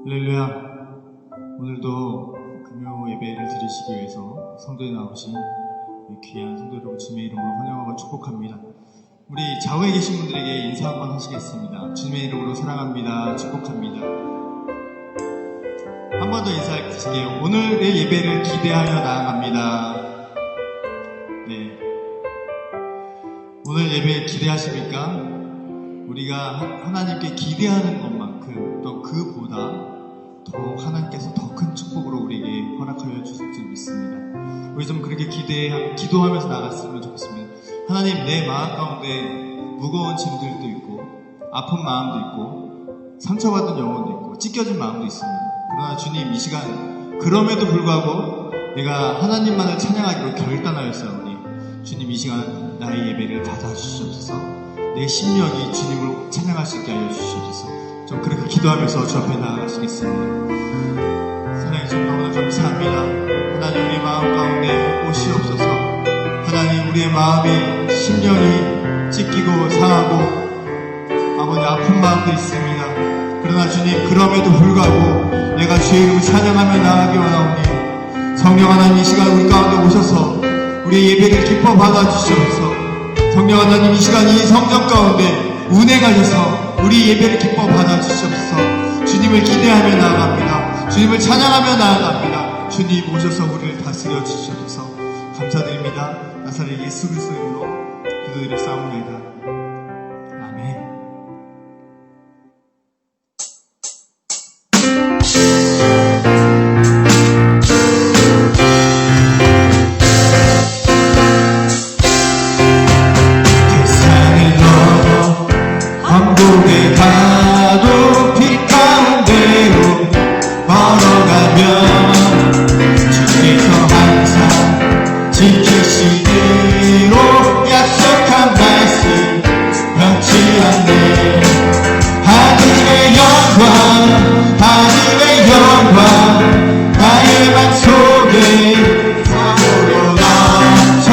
할렐루야. 오늘도 금요 예배를 드리시기 위해서 성도에 나오신 귀한 성도 여러분 주님의 이름으로 환영하고 축복합니다. 우리 좌우에 계신 분들에게 인사 한번 하시겠습니다. 주님의 이름으로 사랑합니다. 축복합니다. 한 번 더 인사드릴게요. 오늘의 예배를 기대하며 나아갑니다. 네, 오늘 예배 기대하십니까? 우리가 하나님께 기대하는 것만큼 또 그보다 더욱 하나님께서 더 큰 축복으로 우리에게 허락하여 주실 줄 믿습니다. 우리 좀 그렇게 기도하면서 나갔으면 좋겠습니다. 하나님, 내 마음 가운데 무거운 짐들도 있고 아픈 마음도 있고 상처받은 영혼도 있고 찢겨진 마음도 있습니다. 그러나 주님, 이 시간 그럼에도 불구하고 내가 하나님만을 찬양하기로 결단하였사오니 주님, 이 시간 나의 예배를 닫아주시옵소서. 내 심령이 주님을 찬양할 수 있게 하여 주시옵소서. 좀 그렇게 기도하면서 주 앞에 나아가시겠습니다. 하나님, 좀 너무나 감사합니다. 하나님, 우리 마음 가운데 오시옵소서. 하나님, 우리의 마음이 심령이 찢기고 상하고 아버지 아픈 마음도 있습니다. 그러나 주님, 그럼에도 불구하고 내가 주의 이름을 찬양하며 나아가기 원하오니 성령 하나님, 이 시간 우리 가운데 오셔서 우리의 예배를 기뻐 받아주시옵소서. 성령 하나님, 이 시간 이 성전 가운데 운행하셔서 우리 예배를 기뻐 받아주시옵소서. 주님을 기대하며 나아갑니다. 주님을 찬양하며 나아갑니다. 주님 오셔서 우리를 다스려 주시옵소서. 감사드립니다. 나사렛 예수 그리스도 이름으로 기도드렸사옵나이다. 아멘. 세상을 넘어 왕국에 가도 빛 가운데로 걸어가면 주께서 항상 지키시기로 약속한 말씀 변치 않네. 하늘의 영광, 하늘의 영광, 나의 맘속에 사고로 넘쳐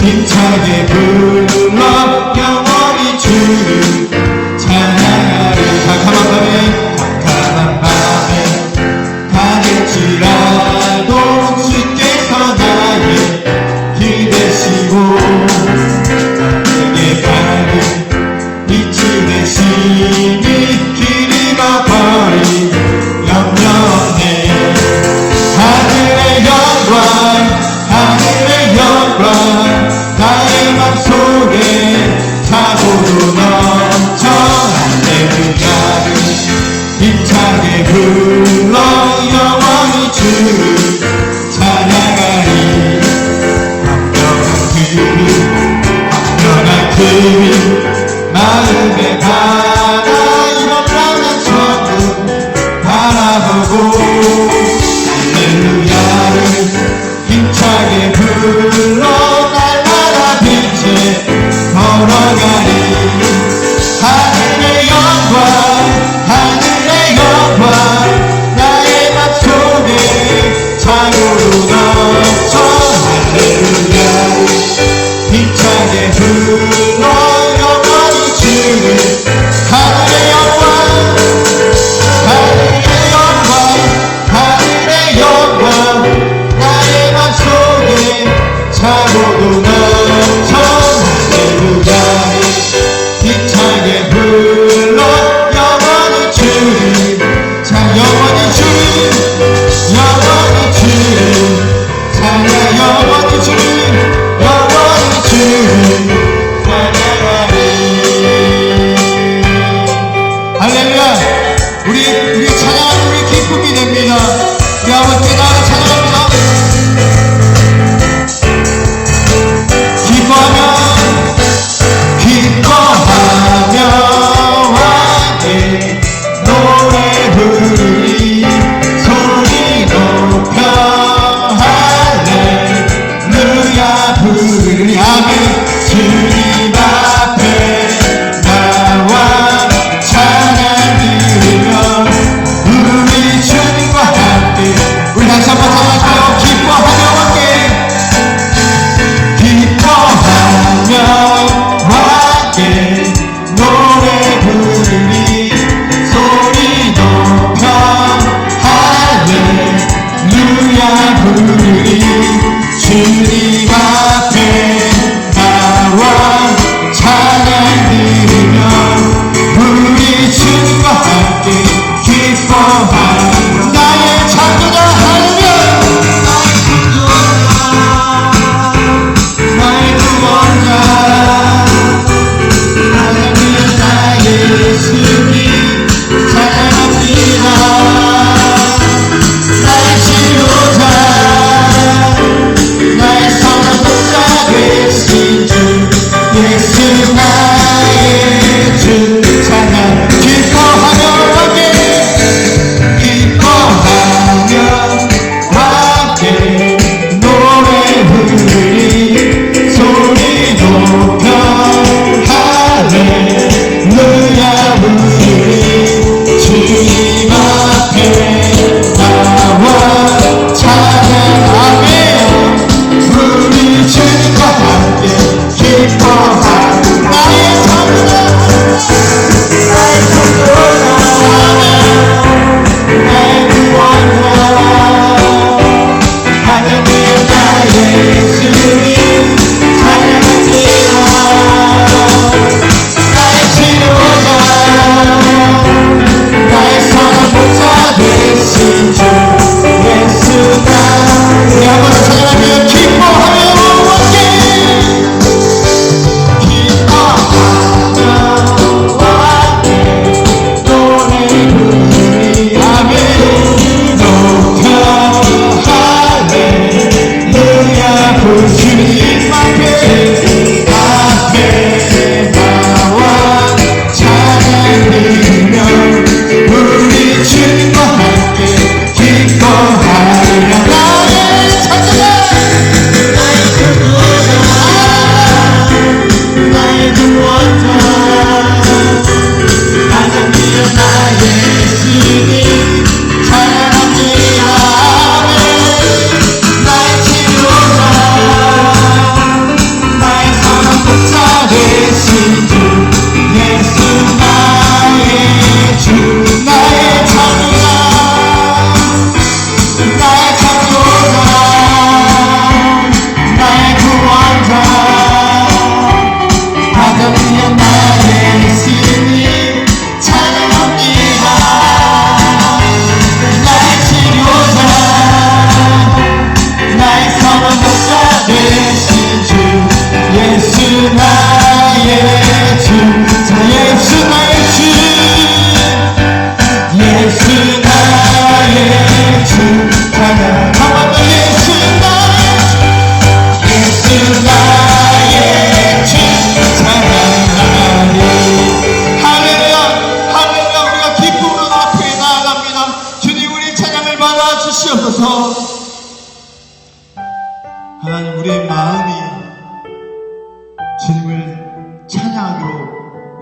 힘차게 불러 영원히 주를 찬양하리. 캄캄한 밤에 가겠지라도 주께서 나의 길 되시고 내게 밝은 빛이 되시니 길 잃어버린 영영네. 하늘의 영광, 하늘의 영광, 나의 맘속에 사고로 넘쳐 할렐루야를 힘차게 불러 영원히 주를 찬양하리. 완벽한 그리 마음에 바라 이런 천국 바라보고 할렐루야를 힘차게 불러 날마다 빛에 걸어가리. 하늘의 영광, 하늘의 영광, 나의 맘속에 창으로 넘쳐 할렐루야를 힘차게 불러 영원히 주를. 하늘의 영광, 하늘의 영광, 하늘의 영광, 나의 맘속에 창으로 넘쳐 할렐루야를 힘차게 불러 영원히 주를. 영원히 주를, 영원히 주를 찬양. 영원히 주를, 영원히 주를 찬양하리. 할렐루야. 우리 찬양하는 우리 기쁨이 됩니다. 우리 아버지께 나아가 찬양합니다. 기뻐하며 함께 노래 부르리. 소리 높여 할렐루야 부르리. 아멘. 주님 앞에 나와 찬양 드리며 우리 주님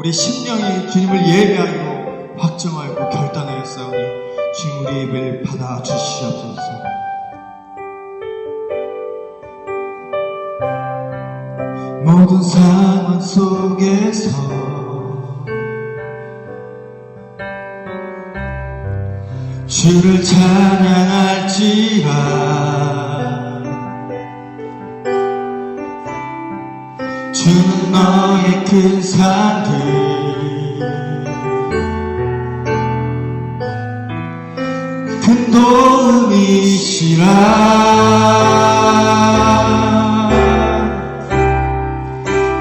우리 심령이 주님을 예배하기로 확정하고 결단하였사오니 주님 우리 예배를 받아주시옵소서. 모든 상황 속에서 주를 찬양할지라. 주는 너의 큰 산들 큰 도움이시라.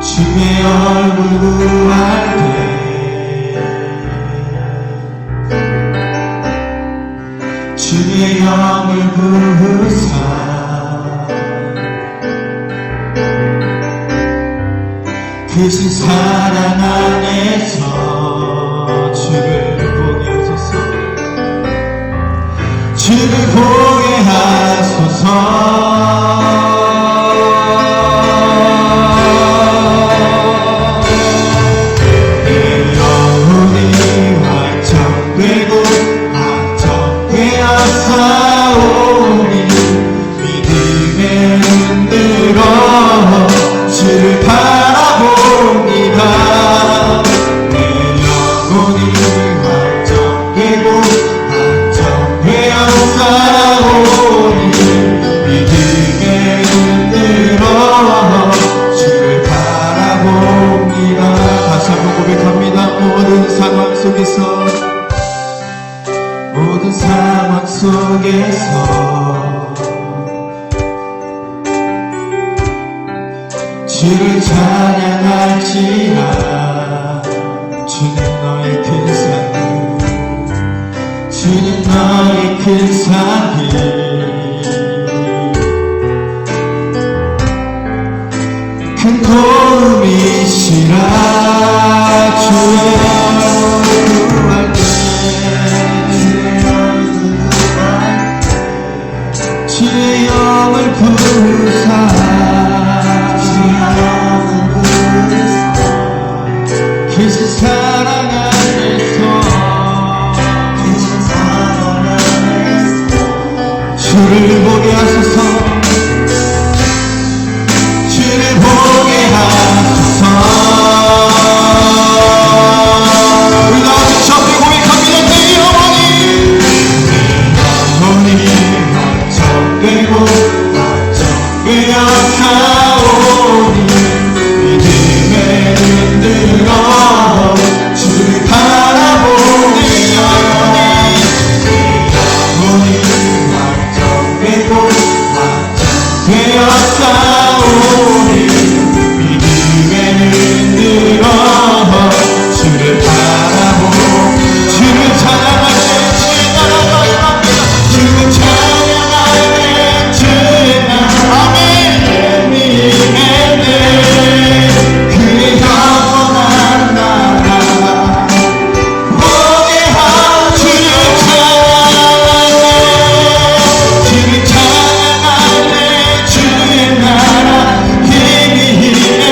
주의 얼굴 구할 때 주의 영을 부으사 크신 사랑 안에서 주를 보게 하소서. 주를 보게 하소서. 주를 바라봅니다. 내 영혼이 확정되고 확정되어 싸우니 믿음에 흔들어 주를 바라봅니다. 다시 한번 고백합니다. 모든 상황 속에서 모든 상황 속에서 주를 찬양할지라. 주는 너의 큰 산들 주는 너의 큰 산들 큰 도움이시라. 주의 구할 때 주의 영을 부으사 크신 사랑 안에서 주를 보게 하소서. 주를 보게 하소서. 우리 다 같이 저앞에 고백합니다. 내 영혼이 확정되고 확정되어 싸우니 믿음에 흔들어 주를 바라보니 영혼이 확정되고 확정되어 싸우니 믿음에 흔들어 주를 바라보니 주를 찬양하네. 주의 나라가 임합니다. 주를 찬양하네. 주의 나라 아멘. 그의 영원한 나라 보게 하소서. 주를 찬양하네. 주의 나라 힘이 있네.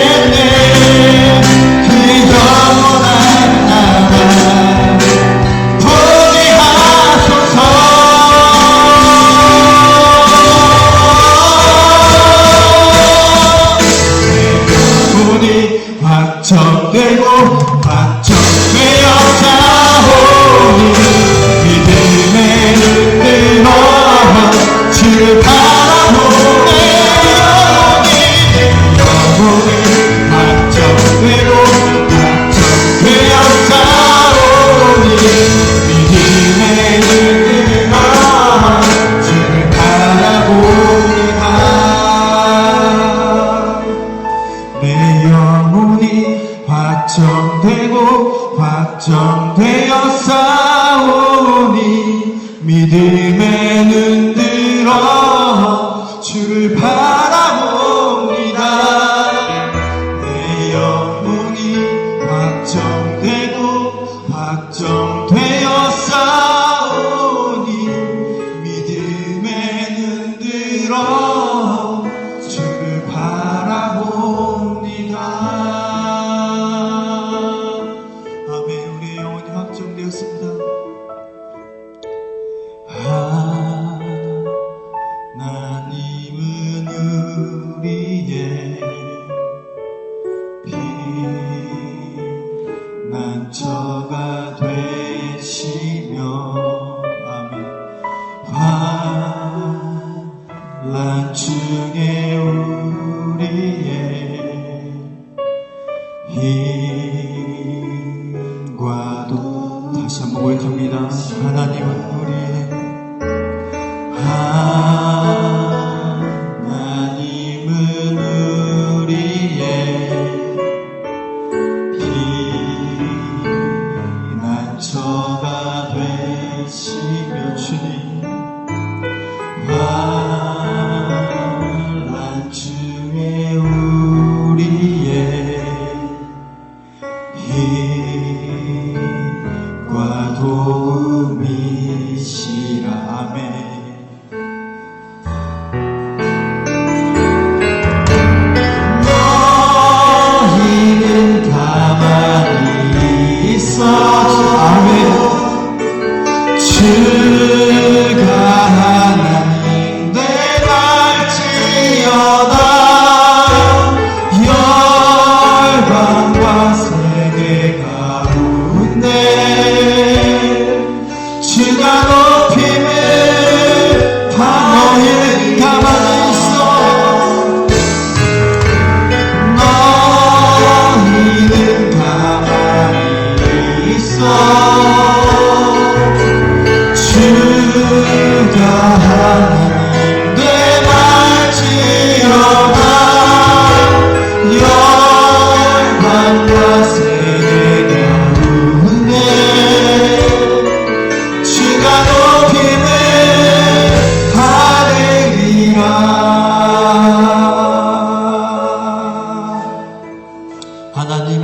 그의 영원한 나라 보게 하소서. 영혼이 확정되고 확정되어 싸우니 믿음에 흔들어 주를 바라보네. 영혼이 확정되고 확정되어 싸우니 믿음에 흔들어 주를 바라봅니다. 내 영혼이 확정되고 확정되어 싸우니 믿음에 흔들어 주를 바라봅니다. 내 영혼이 확정되고 확정되어 싸우니 믿음에 흔들어 주를 바라봅니다. 되시며 아멘. 환난 중에 우리의 힘과도 다시 한번 고백합니다. 하나님은 우리의 하나님은 우리의 피난처가 되시며 주님 환난 중에 우리의 힘과 도움이시라 아멘. 너희는 가만히 있어 아멘. 주가 하나님 되갈지어다. 열방과 세계 가운데 주가 높임을 너희는 가만히 있어. 너희는 가만히 있어. 주가 하나님 되갈지어다. 열방과 세계 가운데 주가 높임을 받으리라. 하나님은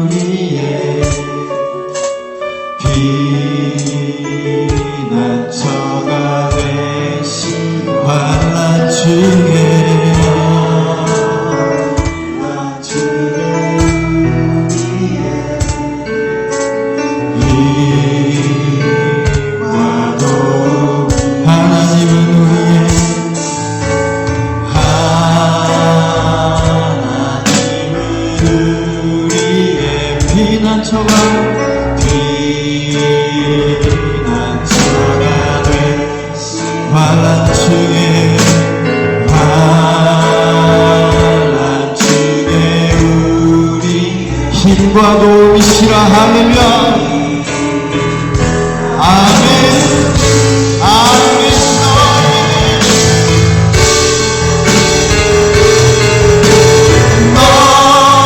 우리의 피난처가 되신 환난 중에 힘과도 하나님은 우리의 피난처가 환난 중에 우리 힘과 도움이시라 할렐루야 아멘 아멘.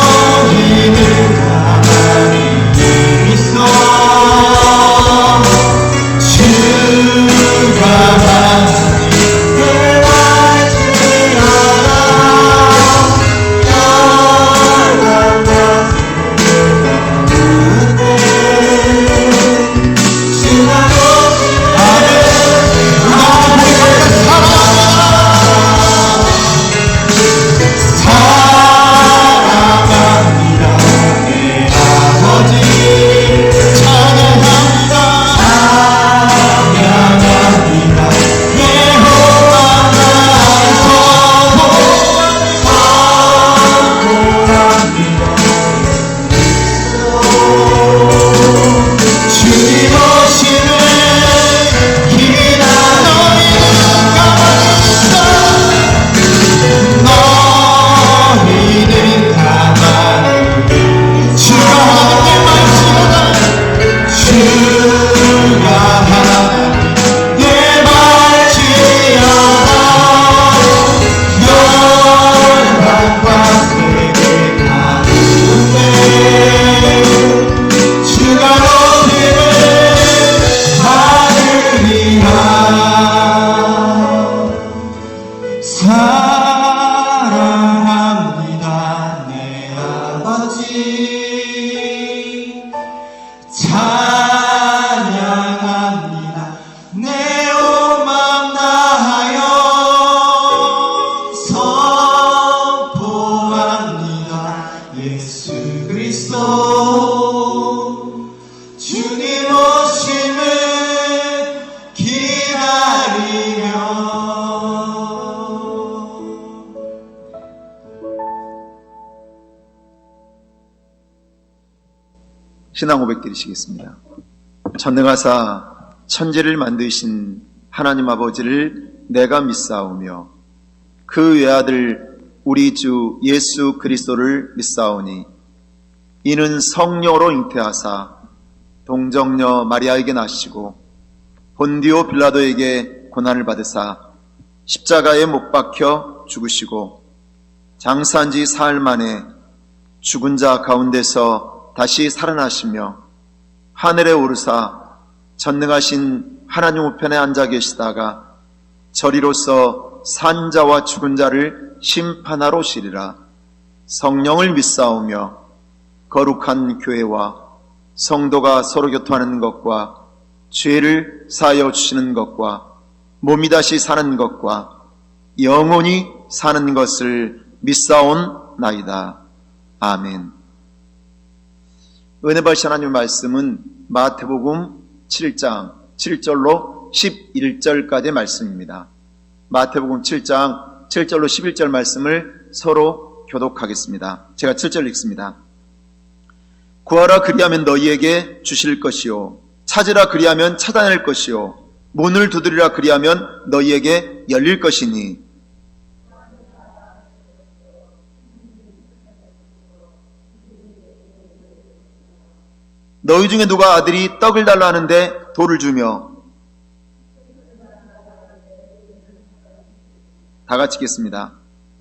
너희는 가만히 있어. 주가 사랑합니다 내 아버지 찬양합니다 내 온 맘 다하여 선포합니다 예수 그리스도 주님 오심을 기다리며. 신앙 고백 드리시겠습니다. 전능하사 천지를 만드신 하나님 아버지를 내가 믿사오며 그 외아들 우리 주 예수 그리스도를 믿사오니 이는 성령으로 잉태하사 동정녀 마리아에게 나시고 본디오 빌라도에게 고난을 받으사 십자가에 못 박혀 죽으시고 장사한 지 사흘 만에 죽은 자 가운데서 다시 살아나시며 하늘에 오르사 전능하신 하나님 우편에 앉아 계시다가 저리로서 산 자와 죽은 자를 심판하러 오시리라. 성령을 믿사오며 거룩한 교회와 성도가 서로 교통하는 것과 죄를 사하여 주시는 것과 몸이 다시 사는 것과 영원히 사는 것을 믿사온나이다. 아멘. 은혜 받으신 하나님의 말씀은 마태복음 7장 7절로 11절까지의 말씀입니다. 마태복음 7장 7절로 11절 말씀을 서로 교독하겠습니다. 제가 7절 읽습니다. 구하라 그리하면 너희에게 주실 것이요 찾으라 그리하면 찾아낼 것이요 문을 두드리라 그리하면 너희에게 열릴 것이니 너희 중에 누가 아들이 떡을 달라 하는데 돌을 주며 다 같이 읽겠습니다.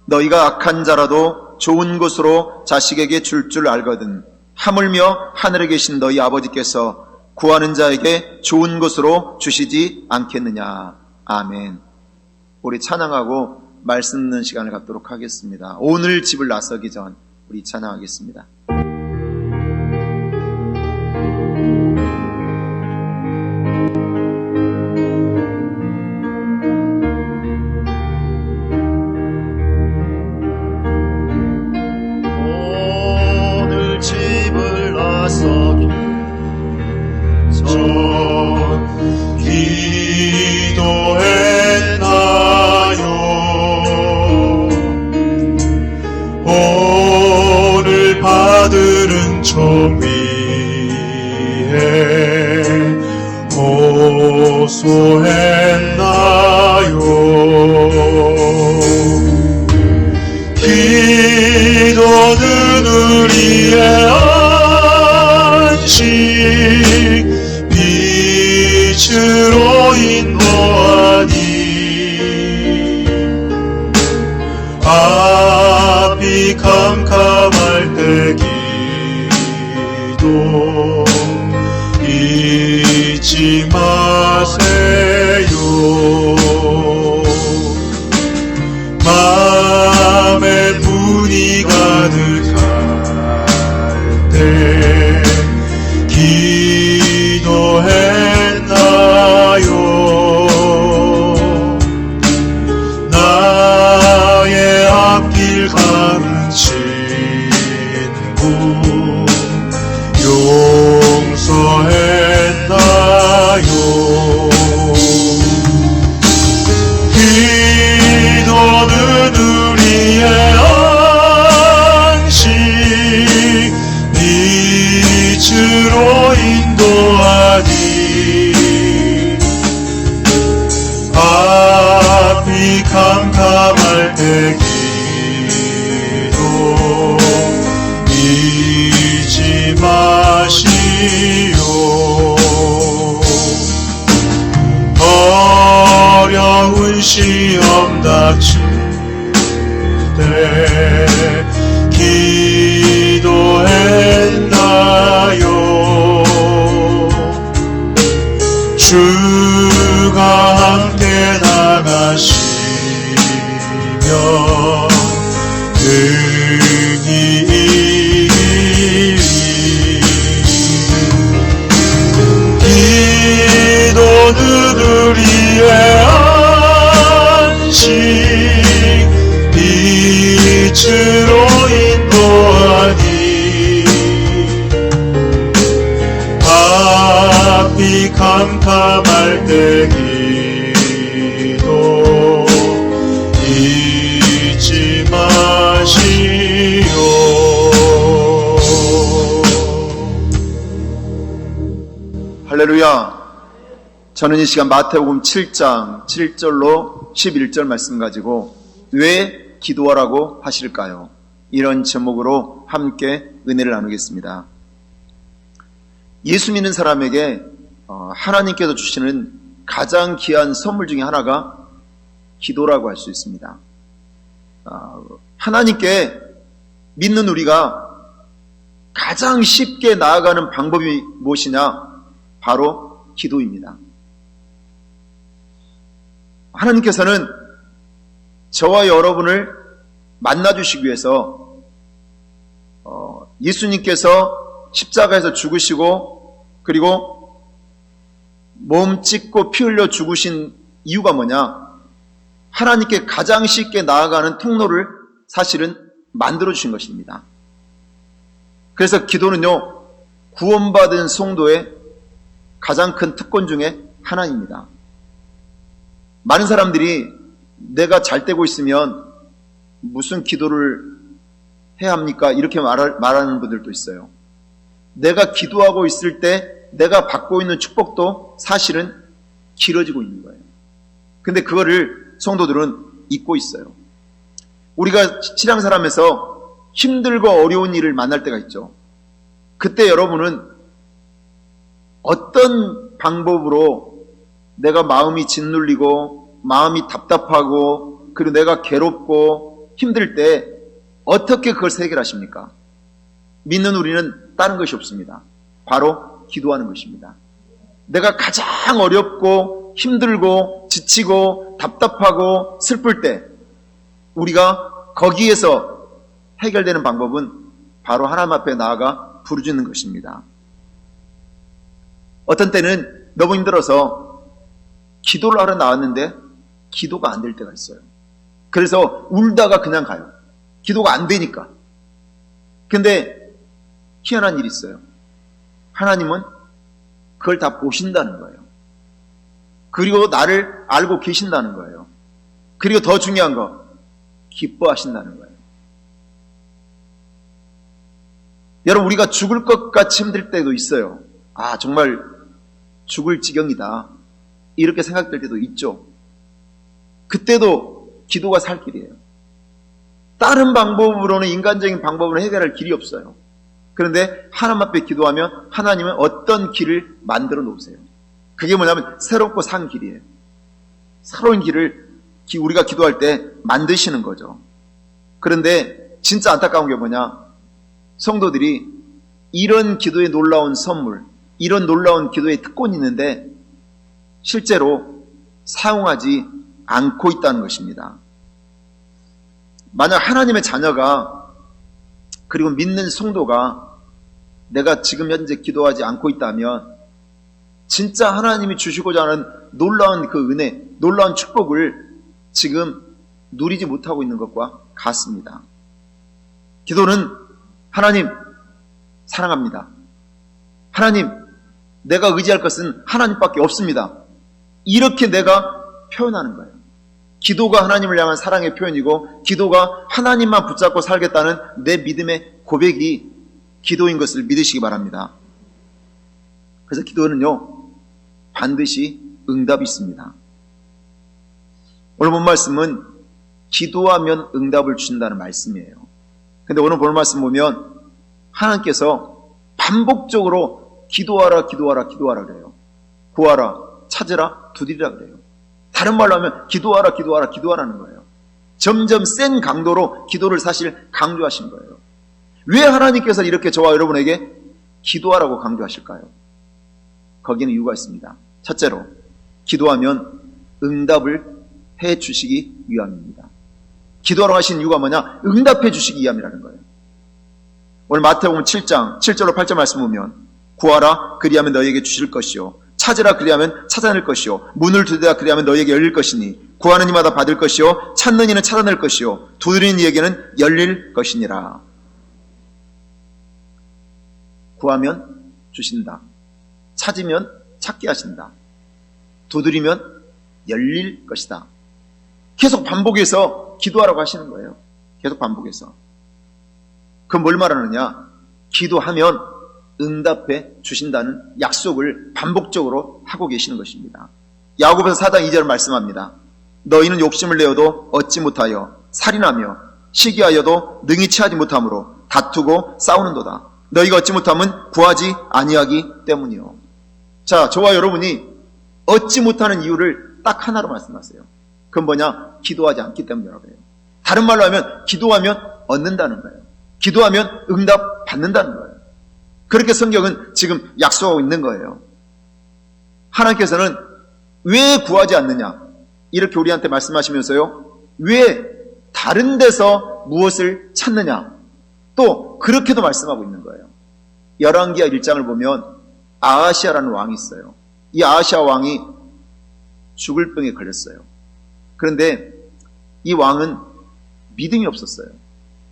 너희가 악한 자라도 좋은 것으로 자식에게 줄 줄 알거든 하물며 하늘에 계신 너희 아버지께서 구하는 자에게 좋은 것으로 주시지 않겠느냐. 아멘. 우리 찬양하고 말씀 듣는 시간을 갖도록 하겠습니다. 오늘 집을 나서기 전 우리 찬양하겠습니다. 오늘 집을 나서기 전 기도했나요? 오늘 받은 정미에 호소했나요? 기도는 우리의 안식 빛으로 인도하니 앞이 캄캄할 때 기도 잊지 마세요. 맘에 문이 가득할 때 기도했나요? 나의 앞길 가는 친구 용서했나요? 기도는 우리의 안식 빛으로 인도하니 앞이 캄캄할 때 기도 잊지 마시오. 어려운 시험 닥칠 때 기도했나요? 주가 함께 나가시면 등이 이기리. 기도는 우리의 안식 빛으로 인도하니 앞이 캄캄할 때 기도 잊지 마시오. 할렐루야. 저는 이 시간 마태복음 7장 7절로 11절 말씀 가지고 왜 기도하라고 하실까요? 이런 제목으로 함께 은혜를 나누겠습니다. 예수 믿는 사람에게 하나님께서 주시는 가장 귀한 선물 중에 하나가 기도라고 할 수 있습니다. 하나님께 믿는 우리가 가장 쉽게 나아가는 방법이 무엇이냐? 바로 기도입니다. 하나님께서는 저와 여러분을 만나주시기 위해서 예수님께서 십자가에서 죽으시고 그리고 몸 찢고 피 흘려 죽으신 이유가 뭐냐? 하나님께 가장 쉽게 나아가는 통로를 사실은 만들어 주신 것입니다. 그래서 기도는요, 구원받은 성도의 가장 큰 특권 중에 하나입니다. 많은 사람들이 내가 잘 되고 있으면 무슨 기도를 해야 합니까? 이렇게 말하는 분들도 있어요. 내가 기도하고 있을 때 내가 받고 있는 축복도 사실은 길어지고 있는 거예요. 근데 그거를 성도들은 잊고 있어요. 우리가 신앙생활하면서 힘들고 어려운 일을 만날 때가 있죠. 그때 여러분은 어떤 방법으로 내가 마음이 짓눌리고 마음이 답답하고 그리고 내가 괴롭고 힘들 때 어떻게 그걸 해결하십니까? 믿는 우리는 다른 것이 없습니다. 바로 기도하는 것입니다. 내가 가장 어렵고 힘들고 지치고 답답하고 슬플 때 우리가 거기에서 해결되는 방법은 바로 하나님 앞에 나아가 부르짖는 것입니다. 어떤 때는 너무 힘들어서 기도를 하러 나왔는데 기도가 안 될 때가 있어요. 그래서 울다가 그냥 가요. 기도가 안 되니까. 근데 희한한 일이 있어요. 하나님은 그걸 다 보신다는 거예요. 그리고 나를 알고 계신다는 거예요. 그리고 더 중요한 거, 기뻐하신다는 거예요. 여러분, 우리가 죽을 것 같이 힘들 때도 있어요. 아, 정말 죽을 지경이다. 이렇게 생각될 때도 있죠. 그때도 기도가 살 길이에요. 다른 방법으로는, 인간적인 방법으로는 해결할 길이 없어요. 그런데 하나님 앞에 기도하면 하나님은 어떤 길을 만들어 놓으세요. 그게 뭐냐면 새롭고 산 길이에요. 새로운 길을 우리가 기도할 때 만드시는 거죠. 그런데 진짜 안타까운 게 뭐냐? 성도들이 이런 기도의 놀라운 선물, 이런 놀라운 기도의 특권이 있는데 실제로 사용하지 않고 있다는 것입니다. 만약 하나님의 자녀가 그리고 믿는 성도가 내가 지금 현재 기도하지 않고 있다면 진짜 하나님이 주시고자 하는 놀라운 그 은혜, 놀라운 축복을 지금 누리지 못하고 있는 것과 같습니다. 기도는 하나님 사랑합니다. 하나님 내가 의지할 것은 하나님밖에 없습니다. 이렇게 내가 표현하는 거예요. 기도가 하나님을 향한 사랑의 표현이고 기도가 하나님만 붙잡고 살겠다는 내 믿음의 고백이 기도인 것을 믿으시기 바랍니다. 그래서 기도는요 반드시 응답이 있습니다. 오늘 본 말씀은 기도하면 응답을 주신다는 말씀이에요. 근데 오늘 본 말씀 보면 하나님께서 반복적으로 기도하라 기도하라 기도하라 그래요. 구하라 찾으라 두드리라 그래요. 다른 말로 하면 기도하라 기도하라 기도하라는 거예요. 점점 센 강도로 기도를 사실 강조하신 거예요. 왜 하나님께서 이렇게 저와 여러분에게 기도하라고 강조하실까요? 거기는 이유가 있습니다. 첫째로 기도하면 응답을 해 주시기 위함입니다. 기도하라고 하신 이유가 뭐냐? 응답해 주시기 위함이라는 거예요. 오늘 마태복음 7장 7절로 8절 말씀 보면 구하라 그리하면 너희에게 주실 것이요 찾으라 그리하면 찾아낼 것이요 문을 두드리라 그리하면 너희에게 열릴 것이니 구하는 이마다 받을 것이요 찾는 이는 찾아낼 것이요 두드리는 이에게는 열릴 것이니라. 구하면 주신다. 찾으면 찾게 하신다. 두드리면 열릴 것이다. 계속 반복해서 기도하라고 하시는 거예요. 계속 반복해서. 그럼 뭘 말하느냐? 기도하면 응답해 주신다는 약속을 반복적으로 하고 계시는 것입니다. 야고보서 4장 2절 말씀합니다. 너희는 욕심을 내어도 얻지 못하여 살인하며 시기하여도 능히 취하지 못함으로 다투고 싸우는도다. 너희가 얻지 못하면 구하지 아니하기 때문이요. 자, 저와 여러분이 얻지 못하는 이유를 딱 하나로 말씀하세요. 그건 뭐냐? 기도하지 않기 때문이라고 해요. 다른 말로 하면 기도하면 얻는다는 거예요. 기도하면 응답 받는다는 거예요. 그렇게 성경은 지금 약속하고 있는 거예요. 하나님께서는 왜 구하지 않느냐? 이렇게 우리한테 말씀하시면서요. 왜 다른 데서 무엇을 찾느냐? 또 그렇게도 말씀하고 있는 거예요. 열왕기하 1장을 보면 아하시아라는 왕이 있어요. 이 아하시아 왕이 죽을 병에 걸렸어요. 그런데 이 왕은 믿음이 없었어요.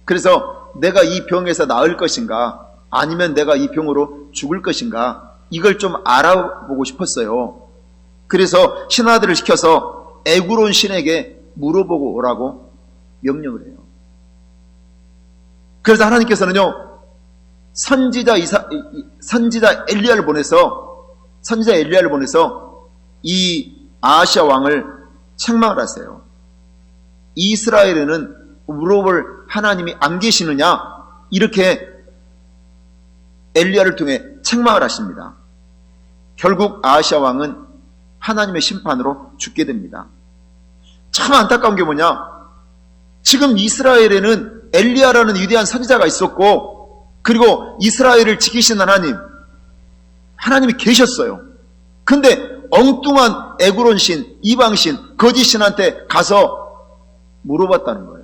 그래서 내가 이 병에서 나을 것인가 아니면 내가 이 병으로 죽을 것인가 이걸 좀 알아보고 싶었어요. 그래서 신하들을 시켜서 에구론 신에게 물어보고 오라고 명령을 해요. 그래서 하나님께서는요, 선지자 엘리야를 보내서 이 아하시아 왕을 책망을 하세요. 이스라엘에는 물어볼 하나님이 안 계시느냐? 이렇게 엘리야를 통해 책망을 하십니다. 결국 아하시아 왕은 하나님의 심판으로 죽게 됩니다. 참 안타까운 게 뭐냐? 지금 이스라엘에는 엘리야라는 위대한 선지자가 있었고, 그리고 이스라엘을 지키신 하나님이 계셨어요. 근데 엉뚱한 에구론 신, 이방 신, 거짓 신한테 가서 물어봤다는 거예요.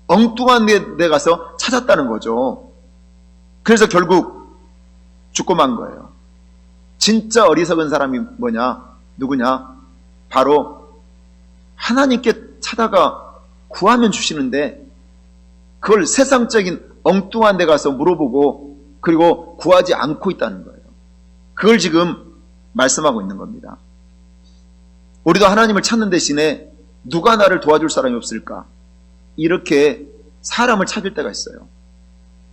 엉뚱한 데 가서 찾았다는 거죠. 그래서 결국 죽고 만 거예요. 진짜 어리석은 사람이 누구냐? 바로 하나님께 찾아가 구하면 주시는데 그걸 세상적인 엉뚱한 데 가서 물어보고 그리고 구하지 않고 있다는 거예요. 그걸 지금 말씀하고 있는 겁니다. 우리도 하나님을 찾는 대신에 누가 나를 도와줄 사람이 없을까? 이렇게 사람을 찾을 때가 있어요.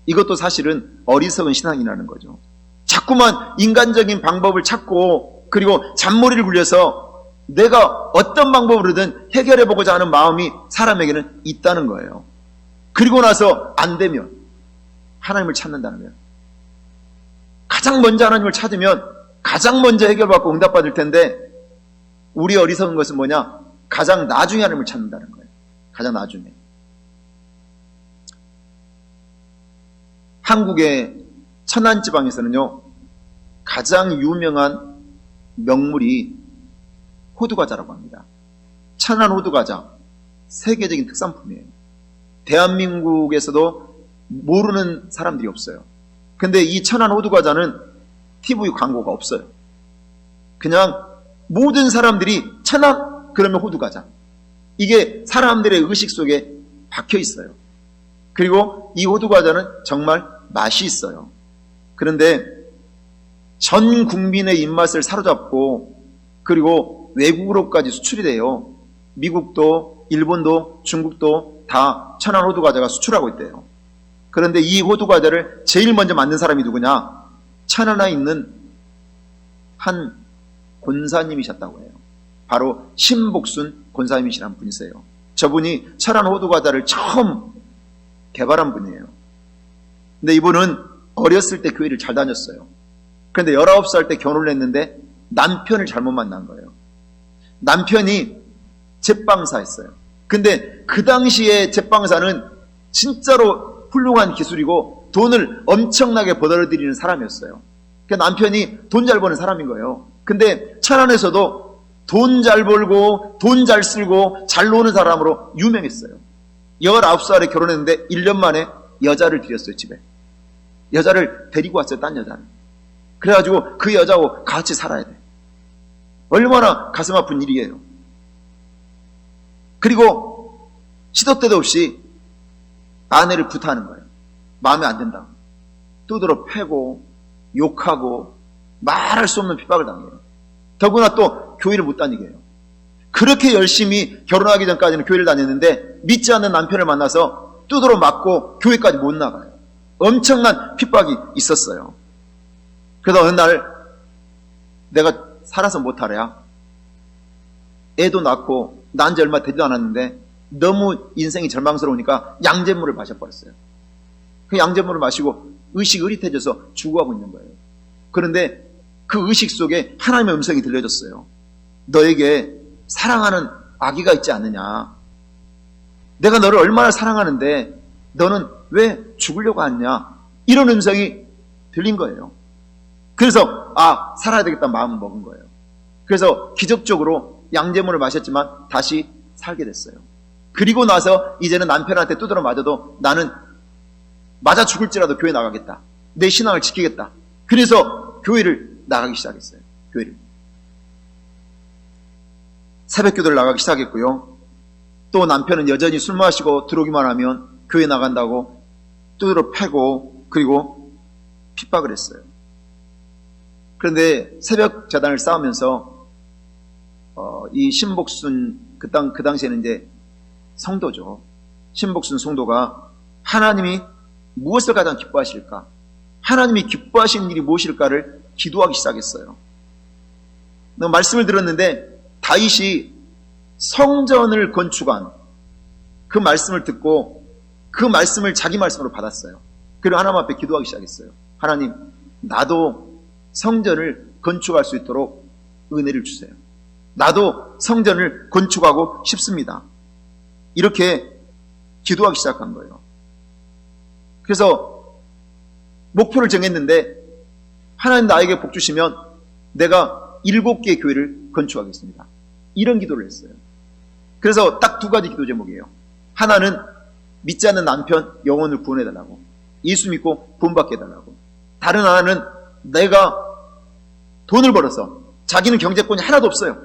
이것도 사실은 어리석은 신앙이라는 거죠. 자꾸만 인간적인 방법을 찾고 그리고 잔머리를 굴려서 내가 어떤 방법으로든 해결해보고자 하는 마음이 사람에게는 있다는 거예요. 그리고 나서 안 되면 하나님을 찾는다는 거예요. 가장 먼저 하나님을 찾으면 가장 먼저 해결받고 응답받을 텐데 우리 어리석은 것은 뭐냐? 가장 나중에 하나님을 찾는다는 거예요. 가장 나중에. 한국의 천안지방에서는요, 가장 유명한 명물이 호두과자라고 합니다. 천안 호두과자, 세계적인 특산품이에요. 대한민국에서도 모르는 사람들이 없어요. 근데 이 천안 호두과자는 TV 광고가 없어요. 그냥 모든 사람들이 천안 그러면 호두과자. 이게 사람들의 의식 속에 박혀 있어요. 그리고 이 호두과자는 정말 맛이 있어요. 그런데 전 국민의 입맛을 사로잡고 그리고 외국으로까지 수출이 돼요. 미국도 일본도 중국도 다 천안 호두과자가 수출하고 있대요. 그런데 이 호두과자를 제일 먼저 만든 사람이 누구냐? 천안에 있는 한 권사님이셨다고 해요. 바로 신복순 권사님이시라는 분이세요. 저분이 천안 호두과자를 처음 개발한 분이에요. 근데 이분은 어렸을 때 교회를 잘 다녔어요. 그런데 19살 때 결혼을 했는데 남편을 잘못 만난 거예요. 남편이 제빵사였어요. 근데 그 당시에 제빵사는 진짜로 훌륭한 기술이고 돈을 엄청나게 벌어들이는 사람이었어요. 그러니까 남편이 돈 잘 버는 사람인 거예요. 근데 천안에서도 돈 잘 벌고 돈 잘 쓰고 잘 노는 사람으로 유명했어요. 19살에 결혼했는데 1년 만에 여자를 들였어요. 집에. 여자를 데리고 왔어요. 딴 여자를. 그래가지고 그 여자하고 같이 살아야 돼. 얼마나 가슴 아픈 일이에요. 그리고 시도 때도 없이 아내를 구타하는 거예요. 마음에 안 든다. 두드러 패고 욕하고 말할 수 없는 핍박을 당해요. 더구나 또 교회를 못 다니게 해요. 그렇게 열심히 결혼하기 전까지는 교회를 다녔는데 믿지 않는 남편을 만나서 두드러 맞고 교회까지 못 나가요. 엄청난 핍박이 있었어요. 그러다 어느 날 내가 살아서 못하랴. 애도 낳고 난 지 얼마 되지도 않았는데 너무 인생이 절망스러우니까 양잿물을 마셔버렸어요. 그 양잿물을 마시고 의식이 흐릿해져서 죽어가고 있는 거예요. 그런데 그 의식 속에 하나님의 음성이 들려졌어요. 너에게 사랑하는 아기가 있지 않느냐. 내가 너를 얼마나 사랑하는데 너는 왜 죽으려고 하냐. 이런 음성이 들린 거예요. 그래서 살아야 되겠다 마음을 먹은 거예요. 그래서 기적적으로 양잿물을 마셨지만 다시 살게 됐어요. 그리고 나서 이제는 남편한테 두드러 맞아도 나는 맞아 죽을지라도 교회 나가겠다. 내 신앙을 지키겠다. 그래서 교회를 나가기 시작했어요. 교회를. 새벽 기도를 나가기 시작했고요. 또 남편은 여전히 술 마시고 들어오기만 하면 교회 나간다고 두드러 패고 그리고 핍박을 했어요. 그런데 새벽 재단을 쌓으면서 이 신복순 그 당시에는 이제 성도죠. 신복순 성도가 하나님이 무엇을 가장 기뻐하실까? 하나님이 기뻐하시는 일이 무엇일까를 기도하기 시작했어요. 말씀을 들었는데 다윗이 성전을 건축한 그 말씀을 듣고 그 말씀을 자기 말씀으로 받았어요. 그리고 하나님 앞에 기도하기 시작했어요. 하나님, 나도 성전을 건축할 수 있도록 은혜를 주세요. 나도 성전을 건축하고 싶습니다. 이렇게 기도하기 시작한 거예요. 그래서 목표를 정했는데 하나님 나에게 복 주시면 내가 7개의 교회를 건축하겠습니다. 이런 기도를 했어요. 그래서 딱 2가지 기도 제목이에요. 하나는 믿지 않는 남편 영혼을 구원해달라고, 예수 믿고 구원받게 해달라고. 다른 하나는 내가 돈을 벌어서, 자기는 경제권이 하나도 없어요.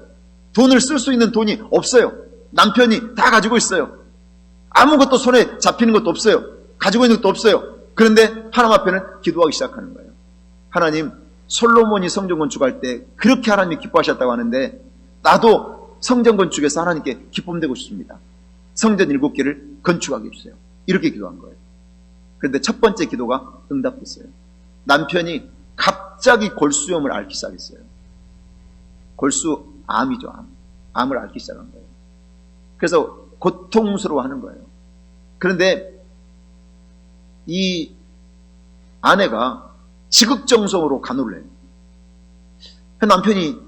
돈을 쓸 수 있는 돈이 없어요. 남편이 다 가지고 있어요. 아무것도 손에 잡히는 것도 없어요. 가지고 있는 것도 없어요. 그런데 하나님 앞에는 기도하기 시작하는 거예요. 하나님, 솔로몬이 성전 건축할 때 그렇게 하나님이 기뻐하셨다고 하는데 나도 성전 건축에서 하나님께 기쁨 되고 싶습니다. 성전 7개를 건축하게 해주세요. 이렇게 기도한 거예요. 그런데 첫 번째 기도가 응답됐어요. 남편이 갑자기 골수염을 앓기 시작했어요. 골수암이죠. 암을 앓기 시작한 거예요. 그래서 고통스러워하는 거예요. 그런데 이 아내가 지극정성으로 간호를 해요. 남편이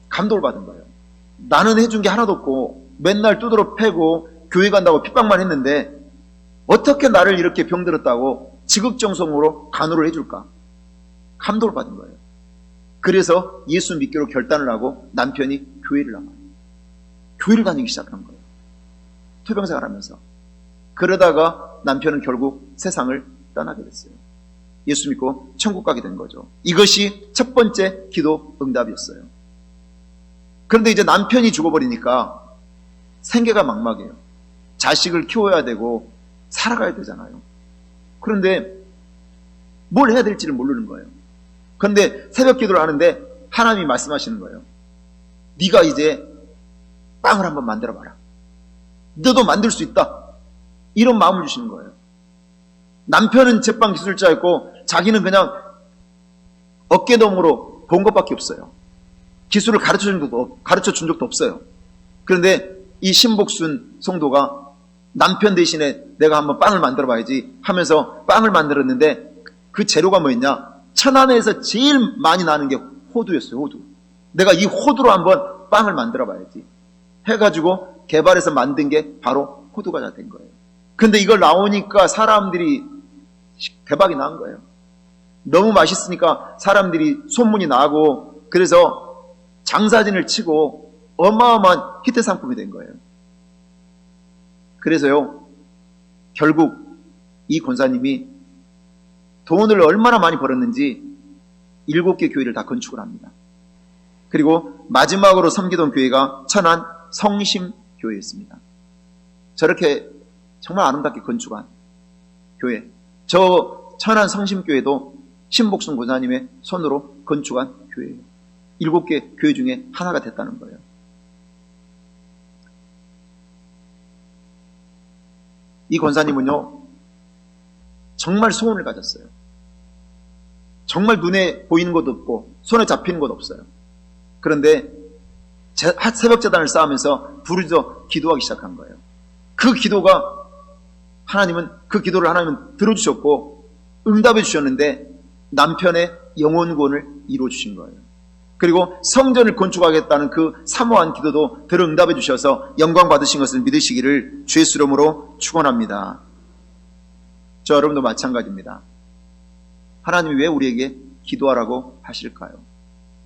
감동을 받은 거예요. 나는 해준 게 하나도 없고 맨날 두드러 패고 교회 간다고 핍박만 했는데 어떻게 나를 이렇게 병들었다고 지극정성으로 간호를 해줄까? 감동을 받은 거예요. 그래서 예수 믿기로 결단을 하고 남편이 교회를 나가요. 교회를 다니기 시작한 거예요. 토병생활 하면서. 그러다가 남편은 결국 세상을 떠나게 됐어요. 예수 믿고 천국 가게 된 거죠. 이것이 첫 번째 기도 응답이었어요. 그런데 이제 남편이 죽어버리니까 생계가 막막해요. 자식을 키워야 되고 살아가야 되잖아요. 그런데 뭘 해야 될지를 모르는 거예요. 그런데 새벽 기도를 하는데 하나님이 말씀하시는 거예요. 네가 이제 빵을 한번 만들어봐라. 너도 만들 수 있다. 이런 마음을 주시는 거예요. 남편은 제빵 기술자였고 자기는 그냥 어깨너머로 본 것밖에 없어요. 기술을 가르쳐 준 적도 없어요. 그런데 이 신복순 성도가 남편 대신에 내가 한번 빵을 만들어 봐야지 하면서 빵을 만들었는데 그 재료가 뭐였냐? 천안에서 제일 많이 나는 게 호두였어요. 호두. 내가 이 호두로 한번 빵을 만들어 봐야지 해가지고 개발해서 만든 게 바로 호두과자 된 거예요. 근데 이걸 나오니까 사람들이 대박이 난 거예요. 너무 맛있으니까 사람들이 소문이 나고 그래서 장사진을 치고 어마어마한 히트 상품이 된 거예요. 그래서요, 결국 이 권사님이 돈을 얼마나 많이 벌었는지 7개 교회를 다 건축을 합니다. 그리고 마지막으로 섬기던 교회가 천안 성심교회였습니다. 저렇게 정말 아름답게 건축한 교회. 저 천안 성심교회도 신복순 권사님의 손으로 건축한 교회예요. 7개 교회 중에 하나가 됐다는 거예요. 이 권사님은요, 정말 소원을 가졌어요. 정말 눈에 보이는 것도 없고 손에 잡히는 것도 없어요. 그런데 새벽 제단을 쌓으면서 부르짖어 기도하기 시작한 거예요. 그 기도가 하나님은 그 기도를 하나님은 들어주셨고 응답해 주셨는데 남편의 영혼 구원을 이루어 주신 거예요. 그리고 성전을 건축하겠다는 그 사모한 기도도 들어 응답해 주셔서 영광 받으신 것을 믿으시기를 주의 이름으로 축원합니다. 저 여러분도 마찬가지입니다. 하나님이 왜 우리에게 기도하라고 하실까요?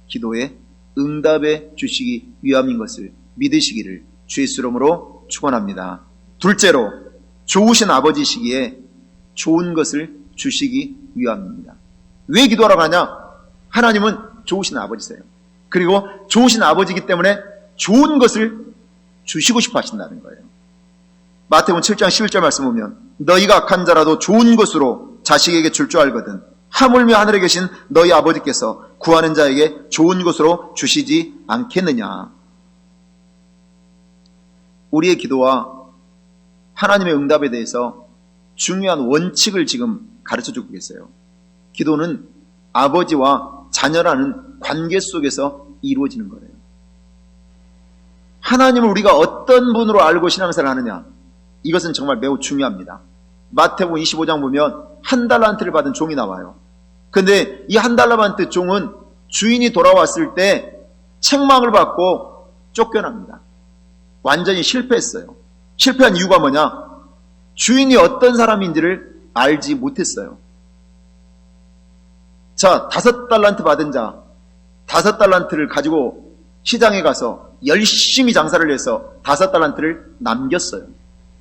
기도에 응답해 주시기 위함인 것을 믿으시기를 주의 이름으로 축원합니다. 둘째로, 좋으신 아버지시기에 좋은 것을 주시기 위함입니다. 왜 기도하라고 하냐? 하나님은 좋으신 아버지세요. 그리고 좋으신 아버지이기 때문에 좋은 것을 주시고 싶어 하신다는 거예요. 마태복음 7장 11절 말씀 보면 너희가 악한 자라도 좋은 것으로 자식에게 줄 줄 알거든 하물며 하늘에 계신 너희 아버지께서 구하는 자에게 좋은 것으로 주시지 않겠느냐. 우리의 기도와 하나님의 응답에 대해서 중요한 원칙을 지금 가르쳐주고 계세요. 기도는 아버지와 자녀라는 관계 속에서 이루어지는 거예요. 하나님을 우리가 어떤 분으로 알고 신앙생활을 하느냐, 이것은 정말 매우 중요합니다. 마태복음 25장 보면 한 달란트를 받은 종이 나와요. 근데 이 한 달란트 종은 주인이 돌아왔을 때 책망을 받고 쫓겨납니다. 완전히 실패했어요. 실패한 이유가 뭐냐? 주인이 어떤 사람인지를 알지 못했어요. 자, 5달란트 받은 자, 5달란트를 가지고 시장에 가서 열심히 장사를 해서 5달란트를 남겼어요.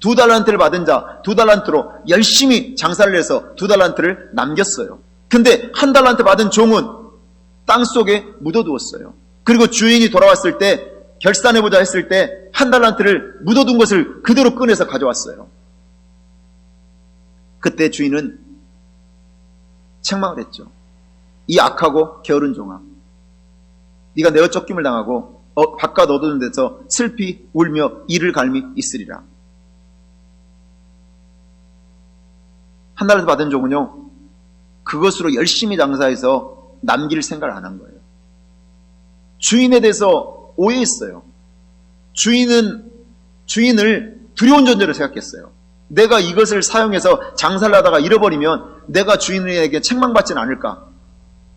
2달란트를 받은 자, 2달란트로 열심히 장사를 해서 2달란트를 남겼어요. 근데 1달란트 받은 종은 땅속에 묻어두었어요. 그리고 주인이 돌아왔을 때 결산해보자 했을 때 1달란트를 묻어둔 것을 그대로 꺼내서 가져왔어요. 그때 주인은 책망을 했죠. 이 악하고 게으른 종아, 네가 내어 쫓김을 당하고 바깥 어두운 데서 슬피 울며 이를 갈미 있으리라. 1달란트 받은 종은요, 그것으로 열심히 장사해서 남길 생각을 안 한 거예요. 주인에 대해서 오해했어요. 주인을 두려운 존재로 생각했어요. 내가 이것을 사용해서 장사를 하다가 잃어버리면 내가 주인에게 책망받지는 않을까,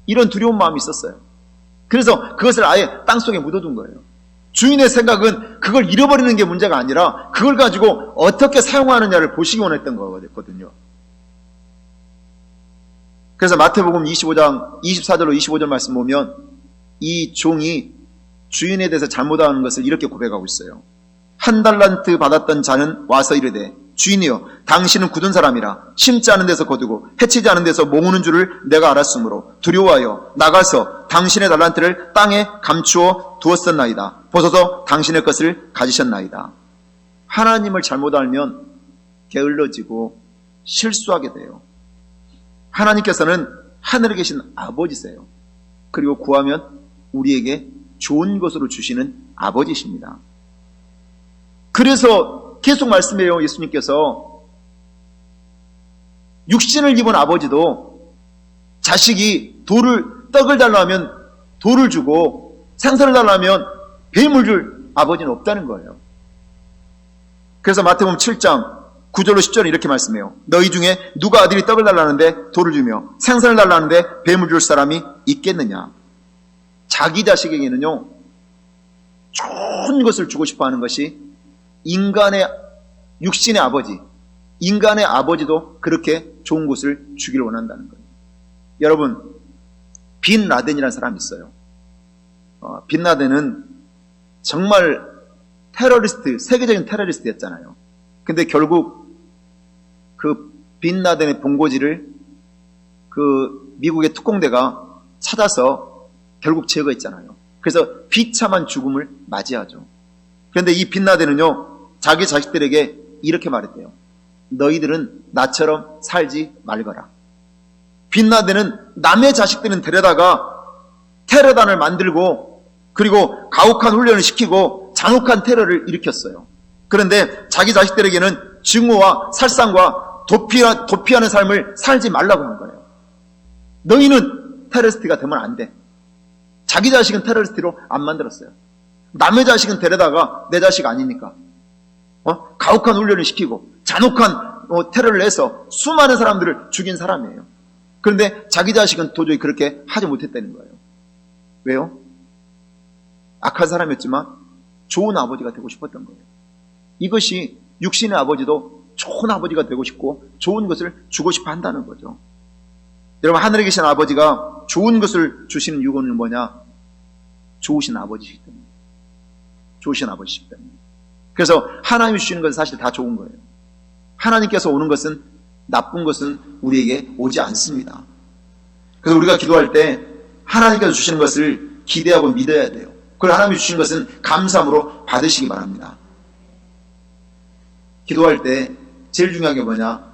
이런 두려운 마음이 있었어요. 그래서 그것을 아예 땅속에 묻어둔 거예요. 주인의 생각은 그걸 잃어버리는 게 문제가 아니라 그걸 가지고 어떻게 사용하느냐를 보시기 원했던 거거든요. 그래서 마태복음 25장 24절로 25절 말씀 보면 이 종이 주인에 대해서 잘못하는 것을 이렇게 고백하고 있어요. 1달란트 받았던 자는 와서 이르되 주인이여, 당신은 굳은 사람이라 심지 않은 데서 거두고 해치지 않은 데서 모으는 줄을 내가 알았으므로 두려워하여 나가서 당신의 달란트를 땅에 감추어 두었었나이다. 벗어서 당신의 것을 가지셨나이다. 하나님을 잘못 알면 게을러지고 실수하게 돼요. 하나님께서는 하늘에 계신 아버지세요. 그리고 구하면 우리에게 좋은 것으로 주시는 아버지십니다. 그래서 계속 말씀해요. 예수님께서 육신을 입은 아버지도 자식이 떡을 달라면 돌을 주고 생선을 달라면 뱀을 줄 아버지는 없다는 거예요. 그래서 마태복음 7장 9절로 10절은 이렇게 말씀해요. 너희 중에 누가 아들이 떡을 달라는데 돌을 주며 생선을 달라는데 뱀을 줄 사람이 있겠느냐. 자기 자식에게는요, 좋은 것을 주고 싶어 하는 것이 인간의 육신의 아버지, 인간의 아버지도 그렇게 좋은 것을 주기를 원한다는 거예요. 여러분, 빈 라덴이라는 사람이 있어요. 빈 라덴은 정말 테러리스트, 세계적인 테러리스트였잖아요. 근데 결국 그 빈 라덴의 본고지를 그 미국의 특공대가 찾아서 결국 제거했잖아요. 그래서 비참한 죽음을 맞이하죠. 그런데 이 빈 라덴은요, 자기 자식들에게 이렇게 말했대요. 너희들은 나처럼 살지 말거라. 빈 라덴은 남의 자식들은 데려다가 테러단을 만들고 그리고 가혹한 훈련을 시키고 잔혹한 테러를 일으켰어요. 그런데 자기 자식들에게는 증오와 살상과 도피하는 삶을 살지 말라고 한 거예요. 너희는 테러리스트가 되면 안 돼. 자기 자식은 테러리스트로 안 만들었어요. 남의 자식은 데려다가 내 자식 아니니까 가혹한 훈련을 시키고 잔혹한 테러를 해서 수많은 사람들을 죽인 사람이에요. 그런데 자기 자식은 도저히 그렇게 하지 못했다는 거예요. 왜요? 악한 사람이었지만 좋은 아버지가 되고 싶었던 거예요. 이것이 육신의 아버지도 좋은 아버지가 되고 싶고 좋은 것을 주고 싶어 한다는 거죠. 여러분, 하늘에 계신 아버지가 좋은 것을 주시는 이유는 뭐냐? 좋으신 아버지시기 때문에. 좋으신 아버지시기 때문에. 그래서 하나님이 주시는 것은 사실 다 좋은 거예요. 하나님께서 오는 것은, 나쁜 것은 우리에게 오지 않습니다. 그래서 우리가 기도할 때 하나님께서 주시는 것을 기대하고 믿어야 돼요. 그리고 하나님이 주신 것은 감사함으로 받으시기 바랍니다. 기도할 때 제일 중요한 게 뭐냐?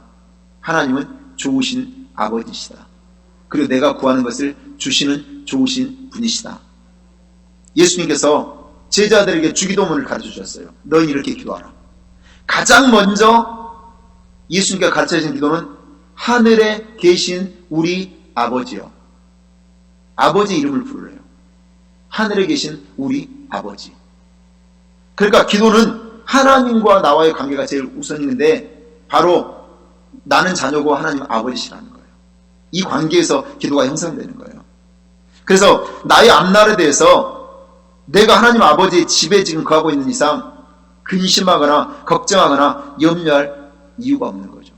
하나님은 좋으신 아버지시다. 그리고 내가 구하는 것을 주시는 좋으신 분이시다. 예수님께서 제자들에게 주기도문을 가르쳐 주셨어요. 너희는 이렇게 기도하라. 가장 먼저 예수님께서 가르쳐 주신 기도는 하늘에 계신 우리 아버지요. 아버지 이름을 부르래요. 하늘에 계신 우리 아버지. 그러니까 기도는 하나님과 나와의 관계가 제일 우선인데 바로 나는 자녀고 하나님 아버지시라는 거예요. 이 관계에서 기도가 형성되는 거예요. 그래서 나의 앞날에 대해서 내가 하나님 아버지의 집에 지금 거하고 있는 이상 근심하거나 걱정하거나 염려할 이유가 없는 거죠.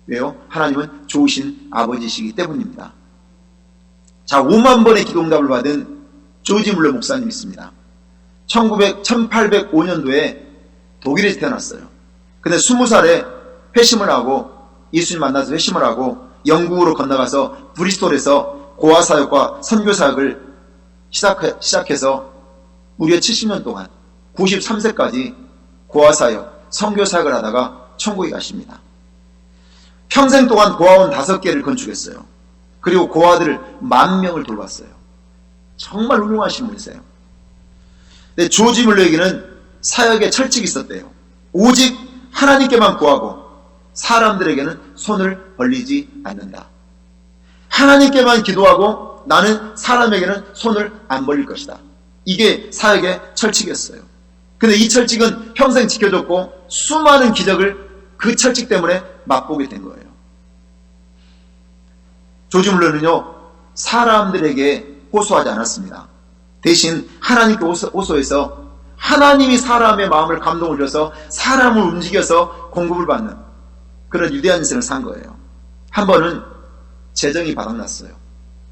왜요? 하나님은 좋으신 아버지시기 때문입니다. 자, 5만 번의 기도응답을 받은 조지 물러 목사님이 있습니다. 1805년도에 독일에서 태어났어요. 근데 20살에 회심을 하고 예수님 만나서 회심을 하고 영국으로 건너가서 브리스톨에서 고아사역과 선교사역을 시작해서 무려 70년 동안 93세까지 고아사역, 선교사역을 하다가 천국에 가십니다. 평생 동안 고아원 5개를 건축했어요. 그리고 고아들을 10,000명을 돌봤어요. 정말 훌륭하신 분이세요. 근데 조지 물러에게는 사역에 철칙이 있었대요. 오직 하나님께만 구하고 사람들에게는 손을 벌리지 않는다. 하나님께만 기도하고 나는 사람에게는 손을 안 벌릴 것이다. 이게 사역의 철칙이었어요. 근데 이 철칙은 평생 지켜졌고 수많은 기적을 그 철칙 때문에 맛보게 된 거예요. 조지 물러는요, 사람들에게 호소하지 않았습니다. 대신 하나님께 호소해서 하나님이 사람의 마음을 감동을 줘서 사람을 움직여서 공급을 받는 그런 위대한 인생을 산 거예요. 한 번은 재정이 바닥났어요.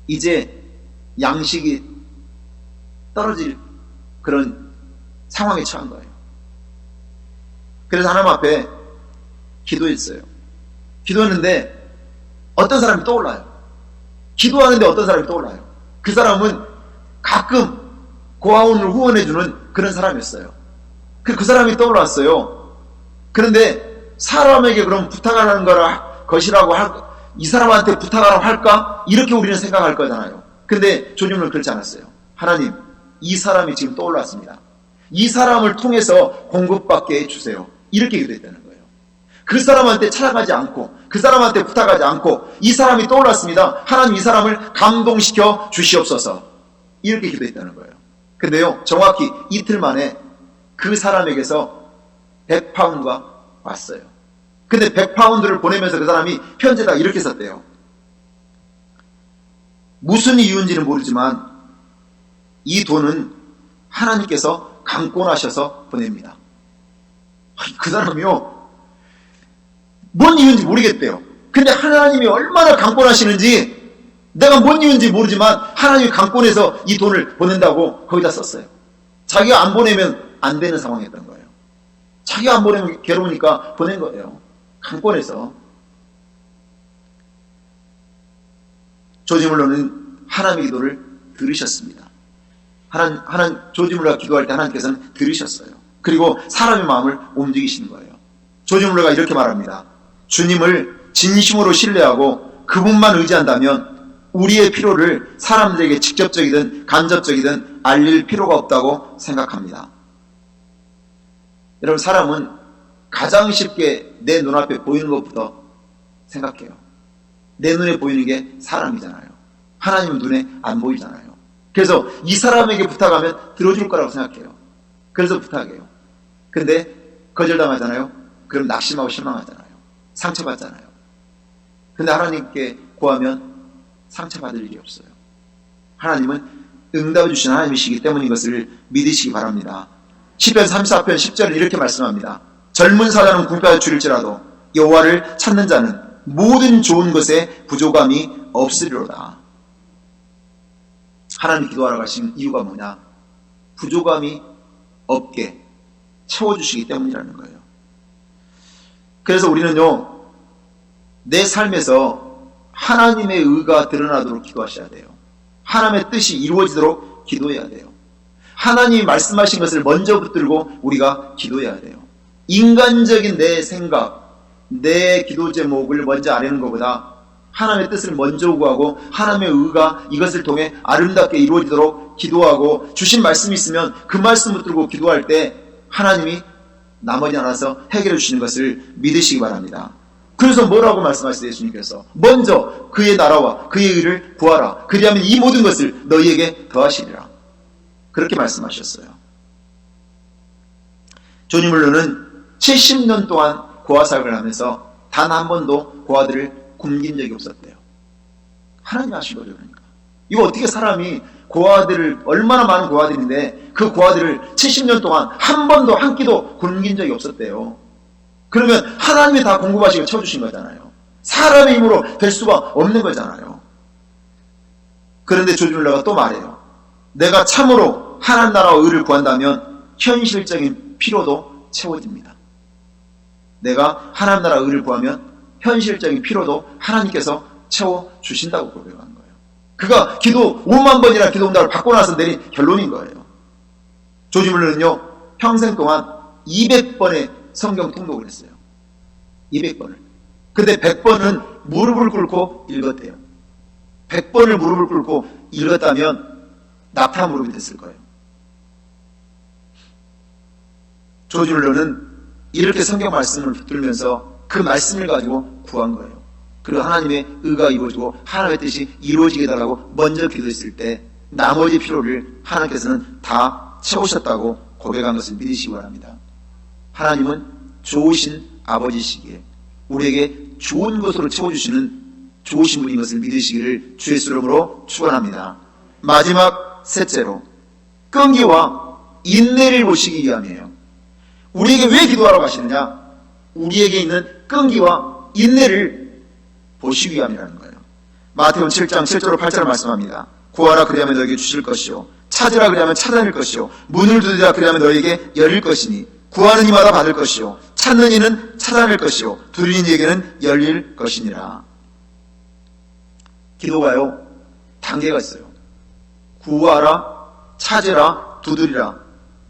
이제 양식이 떨어질 그런 상황에 처한 거예요. 그래서 하나님 앞에 기도했어요. 기도했는데 어떤 사람이 떠올라요. 기도하는데 어떤 사람이 떠올라요. 그 사람은 가끔 고아원을 후원해주는 그런 사람이었어요. 그 사람이 떠올랐어요. 그런데 사람에게 그럼 부탁하는 것이라고 이 사람한테 부탁하라고 할까? 이렇게 우리는 생각할 거잖아요. 근데 조님은 그렇지 않았어요. 하나님, 이 사람이 지금 떠올랐습니다. 이 사람을 통해서 공급받게 해주세요. 이렇게 기도했다는 거예요. 그 사람한테 찾아가지 않고 그 사람한테 부탁하지 않고 이 사람이 떠올랐습니다. 하나님, 이 사람을 감동시켜 주시옵소서. 이렇게 기도했다는 거예요. 근데요, 정확히 이틀 만에 그 사람에게서 100파운드가 왔어요. 근데 100파운드를 보내면서 그 사람이 편지에다 이렇게 썼대요. 무슨 이유인지는 모르지만 이 돈은 하나님께서 강권하셔서 보냅니다. 그 사람이요, 뭔 이유인지 모르겠대요. 근데 하나님이 얼마나 강권하시는지 내가 뭔 이유인지 모르지만 하나님이 강권해서 이 돈을 보낸다고 거기다 썼어요. 자기가 안 보내면 안 되는 상황이었던 거예요. 자기가 안 보내면 괴로우니까 보낸 거예요. 강권해서. 조지 물러는 하나님의 기도를 들으셨습니다. 조지 물러가 기도할 때 하나님께서는 들으셨어요. 그리고 사람의 마음을 움직이시는 거예요. 조지 물러가 이렇게 말합니다. 주님을 진심으로 신뢰하고 그분만 의지한다면 우리의 필요를 사람들에게 직접적이든 간접적이든 알릴 필요가 없다고 생각합니다. 여러분, 사람은 가장 쉽게 내 눈앞에 보이는 것부터 생각해요. 내 눈에 보이는 게 사람이잖아요. 하나님은 눈에 안 보이잖아요. 그래서 이 사람에게 부탁하면 들어줄 거라고 생각해요. 그래서 부탁해요. 근데 거절당하잖아요. 그럼 낙심하고 실망하잖아요. 상처받잖아요. 근데 하나님께 구하면 상처받을 일이 없어요. 하나님은 응답해 주신 하나님이시기 때문인 것을 믿으시기 바랍니다. 시편 34편 10절은 이렇게 말씀합니다. 젊은 사자는 궁핍하여 줄일지라도 여호와를 찾는 자는 모든 좋은 것에 부족함이 없으리로다. 하나님 기도하러 가신 이유가 뭐냐? 부족함이 없게 채워주시기 때문이라는 거예요. 그래서 우리는요, 내 삶에서 하나님의 의가 드러나도록 기도하셔야 돼요. 하나님의 뜻이 이루어지도록 기도해야 돼요. 하나님이 말씀하신 것을 먼저 붙들고 우리가 기도해야 돼요. 인간적인 내 생각, 내 기도 제목을 먼저 아뢰는 것보다 하나님의 뜻을 먼저 구하고 하나님의 의가 이것을 통해 아름답게 이루어지도록 기도하고 주신 말씀이 있으면 그 말씀 붙들고 기도할 때 하나님이 나머지 알아서 해결해 주시는 것을 믿으시기 바랍니다. 그래서 뭐라고 말씀하시죠? 예수님께서 먼저 그의 나라와 그의 의를 구하라. 그리하면 이 모든 것을 너희에게 더하시리라. 그렇게 말씀하셨어요. 조니 물러는 70년 동안 고아 사역을 하면서 단 한 번도 고아들을 굶긴 적이 없었대요. 하나님 아신 거죠. 그러니까 이거 어떻게 사람이 고아들을, 얼마나 많은 고아들인데 그 고아들을 70년 동안 한 번도 한 끼도 굶긴 적이 없었대요. 그러면 하나님이 다 공급하시고 채워주신 거잖아요. 사람의 힘으로 될 수가 없는 거잖아요. 그런데 조지 물러가 또 말해요. 내가 참으로 하나님 나라와 의를 구한다면 현실적인 필요도 채워집니다. 내가 하나님 나라와 의를 구하면 현실적인 필요도 하나님께서 채워주신다고 고백한 거예요. 그가 기도 5만 번이나 기도 응답을 받고 나서 내린 결론인 거예요. 조지 물러는요, 평생 동안 200번의 성경 통독을 했어요. 200번을. 근데 100번은 무릎을 꿇고 읽었대요. 100번을 무릎을 꿇고 읽었다면 낙타 무릎이 됐을 거예요. 조지 물러는 이렇게 성경 말씀을 붙들면서 그 말씀을 가지고 구한 거예요. 그리고 하나님의 의가 이루어지고 하나님의 뜻이 이루어지게 해달라고 먼저 기도했을 때 나머지 필요를 하나님께서는 다 채우셨다고 고백한 것을 믿으시기 바랍니다. 하나님은 좋으신 아버지시기에 우리에게 좋은 것으로 채워주시는 좋으신 분인 것을 믿으시기를 주의 이름으로 축원합니다. 마지막 셋째로 끈기와 인내를 보시기 위함이에요. 우리에게 왜 기도하러 가시느냐? 우리에게 있는 끈기와 인내를 보시기 위함이라는 거예요. 마태복음 7장 7절로 8절을 말씀합니다. 구하라 그리하면 너에게 주실 것이요 찾으라 그리하면 찾아낼 것이요 문을 두드리라 그리하면 너에게 열릴 것이니 구하는 이마다 받을 것이요 찾는 이는 찾아낼 것이요 두드리는 이에게는 열릴 것이니라. 기도가요 단계가 있어요. 구하라, 찾으라, 두드리라.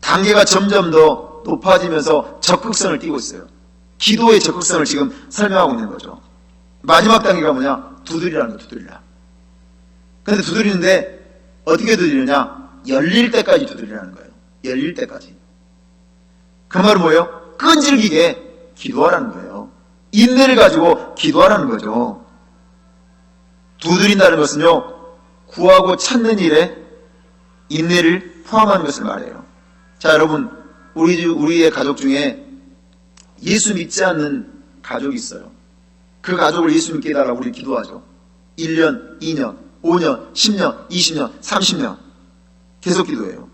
단계가 점점 더 높아지면서 적극성을 띠고 있어요. 기도의 적극성을 지금 설명하고 있는 거죠. 마지막 단계가 뭐냐? 두드리라는 거, 두드리라. 근데 두드리는데 어떻게 두드리느냐? 열릴 때까지 두드리라는 거예요. 열릴 때까지. 그 말은 뭐예요? 끈질기게 기도하라는 거예요. 인내를 가지고 기도하라는 거죠. 두드린다는 것은요, 구하고 찾는 일에 인내를 포함하는 것을 말해요. 자, 여러분, 우리의 가족 중에 예수 믿지 않는 가족이 있어요. 그 가족을 예수 믿게 해달라고 우리 기도하죠. 1년, 2년, 5년, 10년, 20년, 30년 계속 기도해요.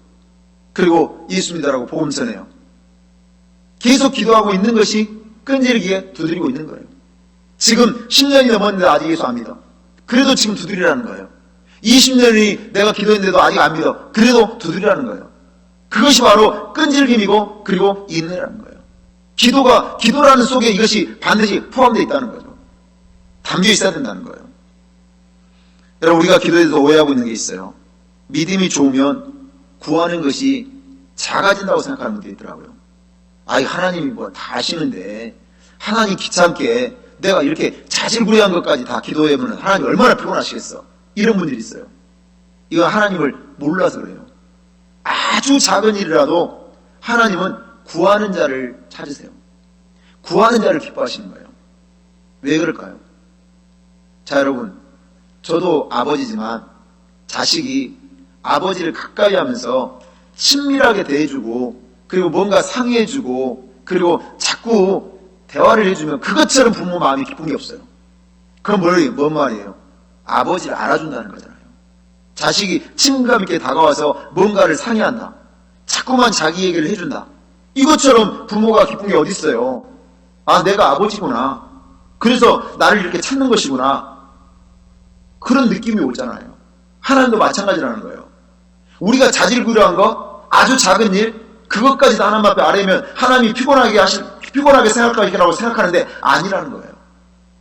그리고 예수 믿으라고 복음 전해요. 계속 기도하고 있는 것이 끈질기게 두드리고 있는 거예요. 지금 10년이 넘었는데 아직 예수 안 믿어. 그래도 지금 두드리라는 거예요. 20년이 내가 기도했는데도 아직 안 믿어. 그래도 두드리라는 거예요. 그것이 바로 끈질김이고 그리고 인내라는 거예요. 기도라는 속에 이것이 반드시 포함되어 있다는 거죠. 담겨 있어야 된다는 거예요. 여러분, 우리가 기도에 대해서 오해하고 있는 게 있어요. 믿음이 좋으면 구하는 것이 작아진다고 생각하는 분들이 있더라고요. 아이, 하나님이 뭐 다 아시는데 하나님 귀찮게 내가 이렇게 자질구레한 것까지 다 기도해보면 하나님 얼마나 피곤하시겠어. 이런 분들이 있어요. 이건 하나님을 몰라서 그래요. 아주 작은 일이라도 하나님은 구하는 자를 찾으세요. 구하는 자를 기뻐하시는 거예요. 왜 그럴까요? 자, 여러분, 저도 아버지지만 자식이 아버지를 가까이 하면서 친밀하게 대해주고 그리고 뭔가 상의해주고 그리고 자꾸 대화를 해주면 그것처럼 부모 마음이 기쁜 게 없어요. 그럼 뭔 말이에요? 아버지를 알아준다는 거잖아요. 자식이 친감 있게 다가와서 뭔가를 상의한다. 자꾸만 자기 얘기를 해준다. 이것처럼 부모가 기쁜 게 어디 있어요? 아, 내가 아버지구나. 그래서 나를 이렇게 찾는 것이구나. 그런 느낌이 오잖아요. 하나님도 마찬가지라는 거예요. 우리가 자질 구려한 거, 아주 작은 일, 그것까지도 하나님 앞에 아뢰면 하나님이 피곤하게 생각하라고 생각하는데 아니라는 거예요.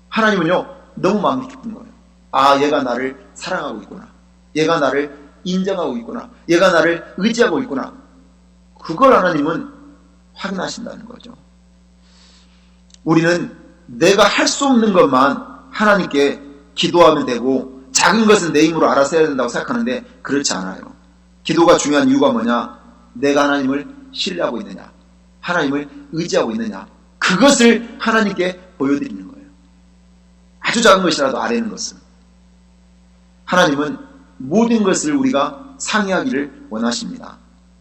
하나님은요, 너무 마음이 기쁜 거예요. 아, 얘가 나를 사랑하고 있구나. 얘가 나를 인정하고 있구나. 얘가 나를 의지하고 있구나. 그걸 하나님은 확인하신다는 거죠. 우리는 내가 할 수 없는 것만 하나님께 기도하면 되고 작은 것은 내 힘으로 알아서 해야 된다고 생각하는데 그렇지 않아요. 기도가 중요한 이유가 뭐냐? 내가 하나님을 신뢰하고 있느냐? 하나님을 의지하고 있느냐? 그것을 하나님께 보여드리는 거예요. 아주 작은 것이라도 아뢰는 것은. 하나님은 모든 것을 우리가 상의하기를 원하십니다.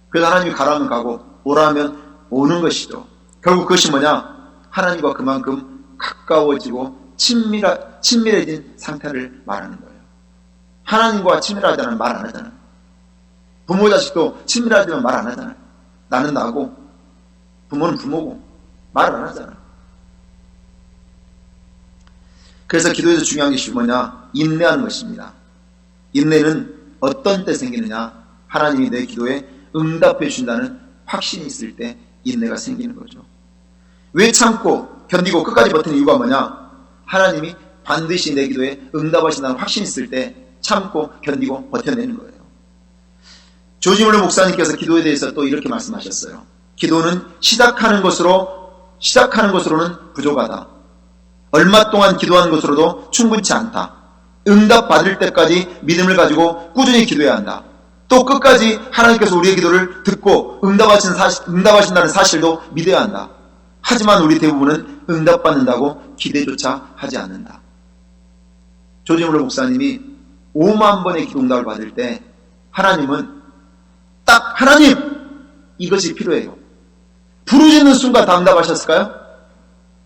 그래서 하나님이 가라면 가고 오라면 오는 것이죠. 결국 그것이 뭐냐? 하나님과 그만큼 가까워지고 친밀해진 상태를 말하는 거예요. 하나님과 친밀하자는 말 안 하잖아요. 부모 자식도 친밀하지만 말 안 하잖아요. 나는 나고 부모는 부모고 말 안 하잖아요. 그래서 기도에서 중요한 것이 뭐냐? 인내하는 것입니다. 인내는 어떤 때 생기느냐? 하나님이 내 기도에 응답해 준다는 확신이 있을 때 인내가 생기는 거죠. 왜 참고 견디고 끝까지 버티는 이유가 뭐냐? 하나님이 반드시 내 기도에 응답하신다는 확신이 있을 때 참고 견디고 버텨내는 거예요. 조지 물러 목사님께서 기도에 대해서 또 이렇게 말씀하셨어요. 기도는 시작하는 것으로는 부족하다. 얼마 동안 기도하는 것으로도 충분치 않다. 응답 받을 때까지 믿음을 가지고 꾸준히 기도해야 한다. 또 끝까지 하나님께서 우리의 기도를 듣고 응답하신다는 사실도 믿어야 한다. 하지만 우리 대부분은 응답받는다고 기대조차 하지 않는다. 조지 물러 목사님이 5만 번의 기도 응답을 받을 때 하나님은 딱 하나님! 이것이 필요해요. 부르짖는 순간 다 응답하셨을까요?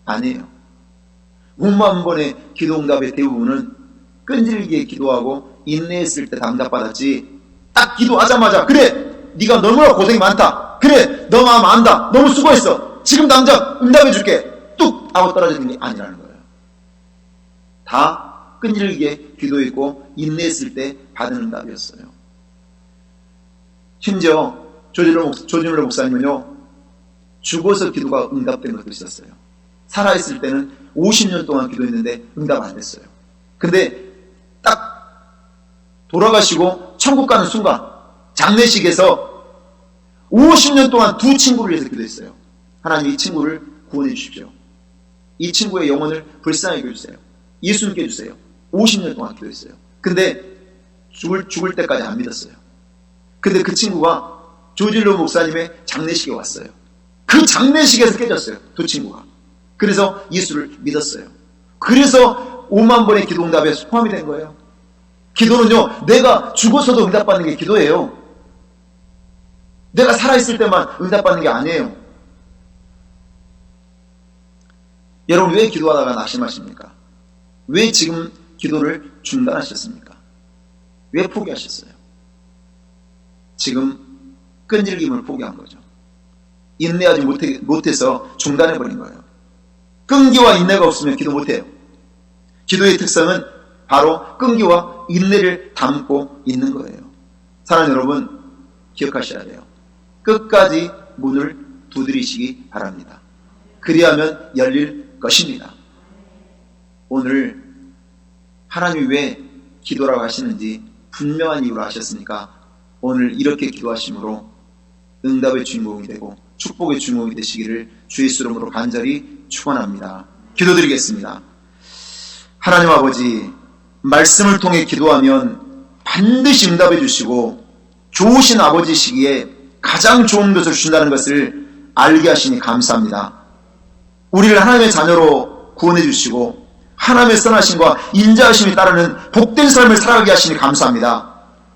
아니에요. 5만 번의 기도 응답의 대부분은 끈질기게 기도하고 인내했을 때 다 응답받았지. 딱 기도하자마자 그래! 네가 너무나 고생이 많다. 그래! 너 마음 안다. 너무 수고했어. 지금 당장 응답해줄게. 뚝! 하고 떨어지는 게 아니라는 거예요. 다 끈질기게 기도했고 인내했을 때 받은 응답이었어요. 심지어 조지 물러 목사님은요, 죽어서 기도가 응답된 것도 있었어요. 살아있을 때는 50년 동안 기도했는데 응답 안 됐어요. 근데 딱 돌아가시고 천국 가는 순간 장례식에서 50년 동안 두 친구를 위해서 기도했어요. 하나님 이 친구를 구원해 주십시오. 이 친구의 영혼을 불쌍하게 해주세요. 예수 믿게 해주세요. 50년 동안 기도했어요. 근데 죽을 때까지 안 믿었어요. 근데 그 친구가 조지 물러 목사님의 장례식에 왔어요. 그 장례식에서 깨졌어요. 두 친구가. 그래서 예수를 믿었어요. 그래서 5만 번의 기도 응답에 포함이 된 거예요. 기도는요, 내가 죽어서도 응답받는 게 기도예요. 내가 살아있을 때만 응답받는 게 아니에요. 여러분 왜 기도하다가 낙심하십니까? 왜 지금 기도를 중단하셨습니까? 왜 포기하셨어요? 지금 끈질김을 포기한 거죠. 인내하지 못해서 중단해버린 거예요. 끈기와 인내가 없으면 기도 못해요. 기도의 특성은 바로 끈기와 인내를 담고 있는 거예요. 사랑하는 여러분, 기억하셔야 돼요. 끝까지 문을 두드리시기 바랍니다. 그리하면 열릴 것입니다. 오늘 하나님이 왜 기도라고 하시는지 분명한 이유로 하셨으니까 오늘 이렇게 기도하심으로 응답의 주인공이 되고 축복의 주인공이 되시기를 주의 이름으로 간절히 축원합니다. 기도드리겠습니다. 하나님 아버지, 말씀을 통해 기도하면 반드시 응답해 주시고 좋으신 아버지시기에 가장 좋은 것을 주신다는 것을 알게 하시니 감사합니다. 우리를 하나님의 자녀로 구원해 주시고 하나님의 선하심과 인자하심이 따르는 복된 삶을 살아가게 하시니 감사합니다.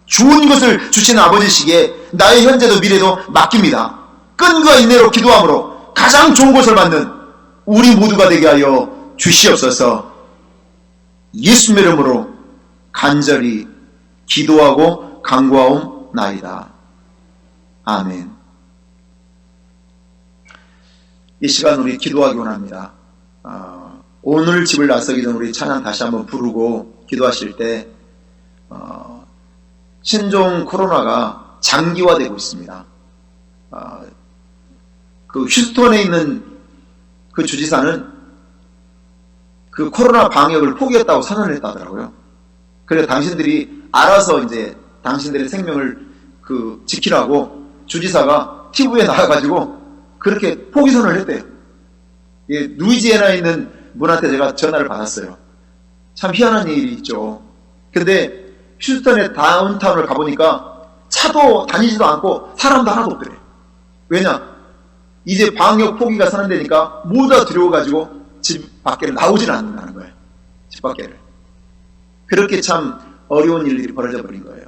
좋은 것을 주시는 아버지시기에 나의 현재도 미래도 맡깁니다. 끈과 인내로 기도함으로 가장 좋은 것을 받는 우리 모두가 되게 하여 주시옵소서. 예수님의 이름으로 간절히 기도하고 간구하옵나이다. 아멘. 이 시간 우리 기도하기 원합니다. 오늘 집을 나서기 전 우리 찬양 다시 한번 부르고 기도하실 때 신종 코로나가 장기화되고 있습니다. 그 휴스턴에 있는 그 주지사는 그 코로나 방역을 포기했다고 선언을 했다더라고요. 그래서 당신들이 알아서 이제 당신들의 생명을 지키라고 주지사가 TV에 나와가지고 그렇게 포기 선언을 했대요. 루이지애나에 있는 분한테 제가 전화를 받았어요. 참 희한한 일이 있죠. 근데 휴스턴의 다운타운을 가보니까 차도 다니지도 않고 사람도 하나도 없더래. 왜냐? 이제 방역 포기가 선언되니까 모두 다 두려워가지고 집 밖에 나오질 않는다는 거예요. 집 밖에를. 그렇게 참 어려운 일들이 벌어져 버린 거예요.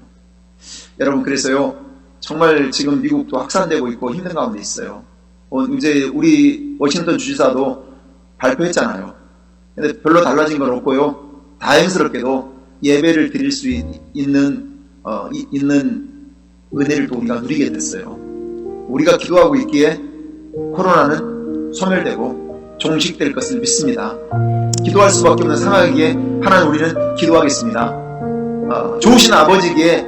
여러분, 그래서요, 정말 지금 미국도 확산되고 있고 힘든 가운데 있어요. 이제 우리 워싱턴 주지사도 발표했잖아요. 근데 별로 달라진 건 없고요. 다행스럽게도 예배를 드릴 수 있는 은혜를 또 우리가 누리게 됐어요. 우리가 기도하고 있기에 코로나는 소멸되고 종식될 것을 믿습니다. 기도할 수밖에 없는 상황이기에 하나님 우리는 기도하겠습니다. 좋으신 아버지기에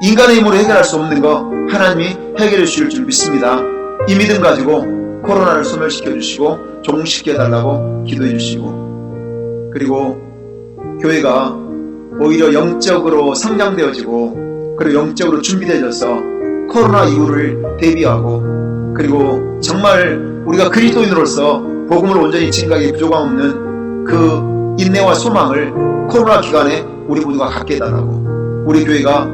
인간의 힘으로 해결할 수 없는 거 하나님이 해결해 주실 줄 믿습니다. 이 믿음 가지고 코로나를 소멸시켜 주시고 종식시켜 달라고 기도해 주시고, 그리고 교회가 오히려 영적으로 성장되어지고 그리고 영적으로 준비되어져서 코로나 이후를 대비하고, 그리고 정말 우리가 그리스도인으로서 복음을 온전히 증거하기에 부족함 없는 그 인내와 소망을 코로나 기간에 우리 모두가 갖게 해달라고, 우리 교회가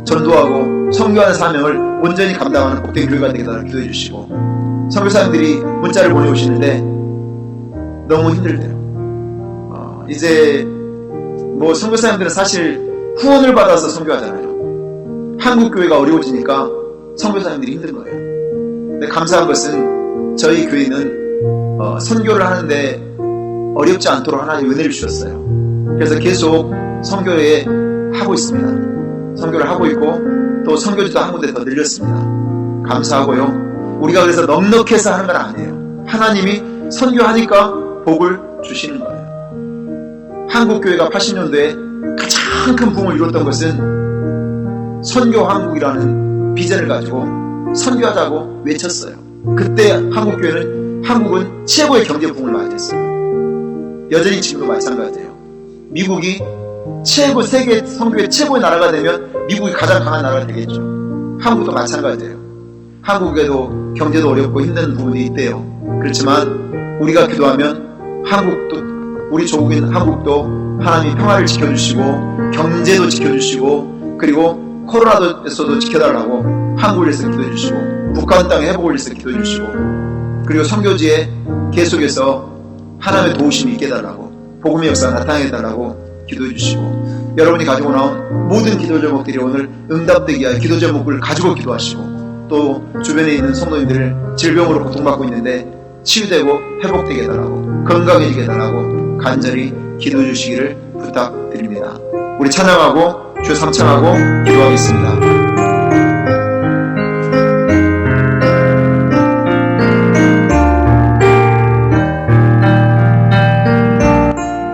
전도하고 선교하는 사명을 온전히 감당하는 복된 교회가 되게 해달라고 기도해 주시고, 선교사님들이 문자를 보내오시는데 너무 힘들대요. 이제 뭐 선교사님들은 사실 후원을 받아서 선교하잖아요. 한국 교회가 어려워지니까 선교사님들이 힘든 거예요. 근데 감사한 것은 저희 교회는 선교를 하는데 어렵지 않도록 하나님 은혜를 주셨어요. 그래서 계속 선교에 하고 있습니다. 선교를 하고 있고 또 선교지도 한 군데 더 늘렸습니다. 감사하고요. 우리가 그래서 넉넉해서 하는 건 아니에요. 하나님이 선교하니까 복을 주시는 거예요. 한국교회가 80년도에 가장 큰 부흥을 이뤘던 것은 선교한국이라는 비전을 가지고 선교하자고 외쳤어요. 그때 한국은 최고의 경제 부흥을 맞이했어요. 여전히 지금도 마찬가지예요. 미국이 세계 선교의 최고의 나라가 되면 미국이 가장 강한 나라가 되겠죠. 한국도 마찬가지예요. 한국에도 경제도 어렵고 힘든 부분이 있대요. 그렇지만 우리가 기도하면 한국도, 우리 조국인 한국도 하나님이 평화를 지켜주시고 경제도 지켜주시고 그리고 코로나에서도 지켜달라고 한국을 위해서 기도해 주시고 북한 땅의 회복을 위해서 기도해 주시고 그리고 선교지에 계속해서 하나님의 도우심이 있게 해달라고, 복음의 역사가 나타나게 해달라고 기도해 주시고, 여러분이 가지고 나온 모든 기도 제목들이 오늘 응답되기 위하여 기도 제목을 가지고 기도하시고, 또 주변에 있는 성도님들을 질병으로 고통받고 있는데 치유되고 회복되게 해달라고, 건강해지게 해달라고 간절히 기도해 주시기를 부탁드립니다. 우리 찬양하고 주 삼창하고 기도하겠습니다.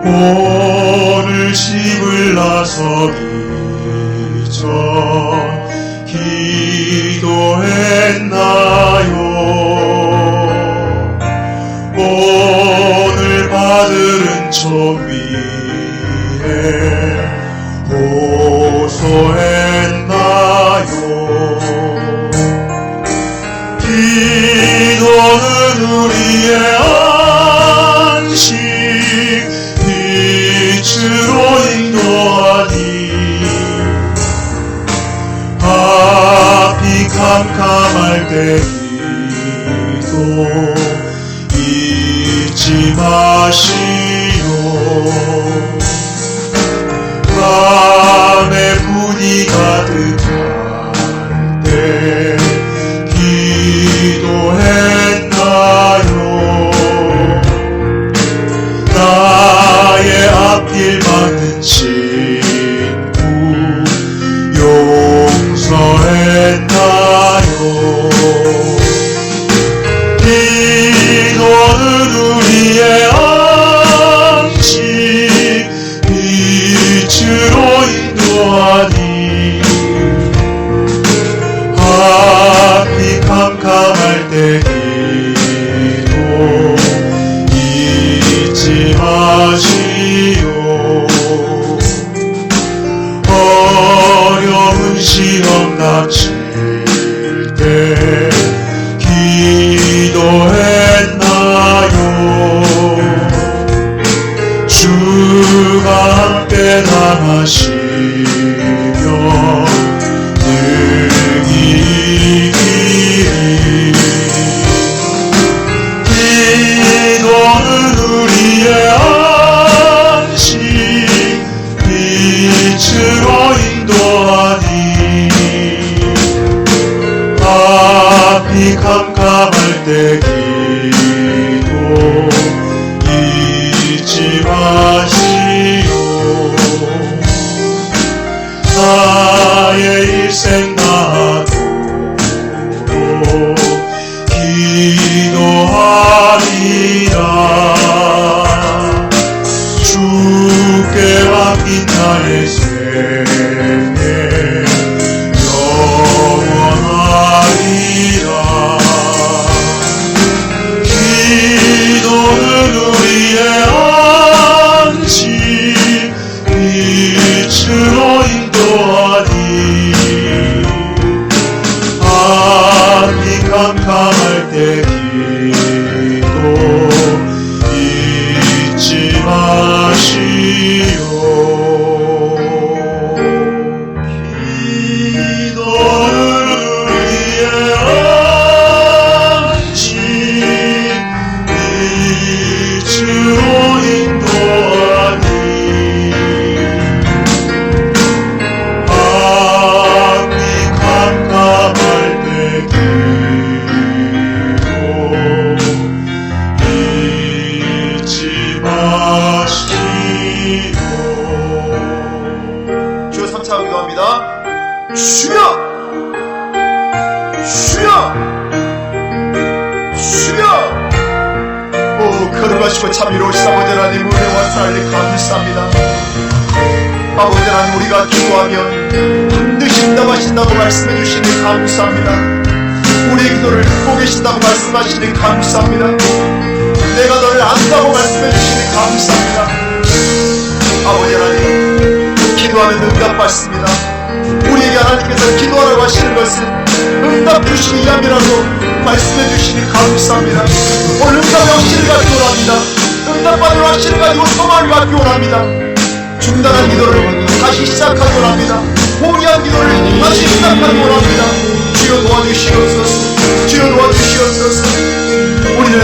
오늘 집을 나서기 전 기도했나요? 오늘 받을 은총 위에 호소했나요? 기도는 우리의 안식, 빛으로 인도하니 앞이 캄캄할 때에도 잊지 마시오. 밤에 분이 가득 인도하니 앞이 캄캄할 때 기도 잊지 마시오. 어려운 시험 닥칠 때 기도했나요? 주가 함께 당하시며 늘 이기리. 기도는 우리의 안식 빛으로 인도하니 앞이 캄캄할 때 기도 잊지 마시오. 나의 일생 나도록 기도하리라. 주께 맡긴 나의 생애 영원하리라. 기도는 우리의 안식 빛으로 인도하니 앞이 캄캄할 때 기도 잊지 마시오. 기도는 우리의 안식 빛으로 인도하니 앞이 캄캄할 때 기도 잊지 마시오. 주여 3차 기도합니다. 주여! 주여! 주여! 오 거룩하시고 참이로우신 아버지 하나님, 은혜와 사랑을 감사합니다. 아버지 하나님, 우리가 기도하면 반드시 응답하신다고 말씀해 주시니 감사합니다. 우리의 기도를 듣고 계신다고 말씀하시니 감사합니다. 내가 너를 안다고 말씀해 주시니 감사합니다. 아버지 하나님, 기도하면 응답받습니다. 우리에게 하나님께서 기도하라고 하시는 것은 응답 주시기 위함이라고 말씀해 주시니 감사합니다. 오늘 응답의 확신을 가지고 원합니다. 응답받을 확신을 가지고 소망을 가지고 원합니다. 중단한 기도를 다시 시작하기 원합니다. 포기한 기도를 다시 시작하기 원합니다. 주여 도와주시옵소서. 주여 도와주시옵소서. 우리는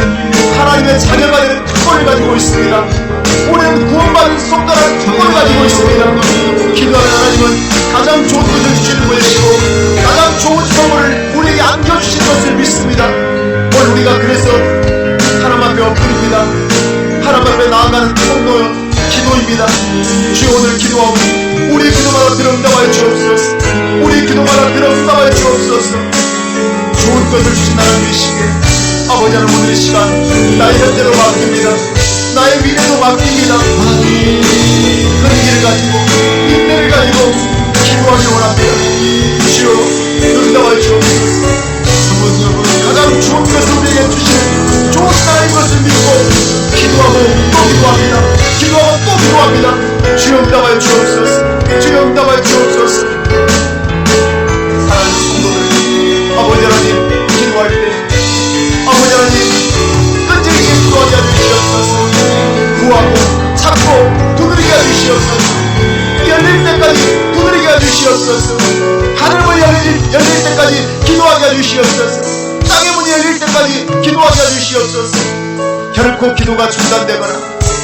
하나님의 자녀가 되는 특권을 가지고 있습니다. 우리는 구원받은 성도라는 특권을 가지고 있습니다. 기도하는 하나님은 가장 좋은 것을 주시는 분이시고 가장 좋은 선물을 우리에게 안겨주시는 것을 믿습니다. 오늘 우리가 그래서 하나님 앞에 엎드립니다. 하나님 앞에 나아가는 성도요 기도입니다. 주여 오늘 기도하오니 우리의 기도마다 들응답하여 주옵소서. 우리의 기도마다 들응답하여 주옵소서. 좋은 것을 주신 하나님이시기에 아버지 하나님, 오늘 이 시간 나의 현재로 맡깁니다. 나의 미래도 맡깁니다. 근기를 가지고 인내를 가지고 기도하기 원합니다. 주여 응답하여 주옵소서. 가장 좋은 것을 우리에게 주시는 좋은 하나님 것을 믿고 기도하고 또 기도합니다. 기도하고 또 기도합니다. 주여 응답하여 주옵소서. 주여 응답하여 주옵소서. 사랑하는 성도들, 아버지 하나님, 기도할 때 아버지 하나님 끈질기게 기도하게 해주시옵소서. 구하고 찾고 두드리게 해주시옵소서. 열릴 때까지 두드리게 해주시옵소서. 하늘 문이 열릴 때까지 기도하게 해주시옵소서. 땅의 문이 열릴 때까지 기도하게 해주시옵소서. 결코 기도가 중단되거나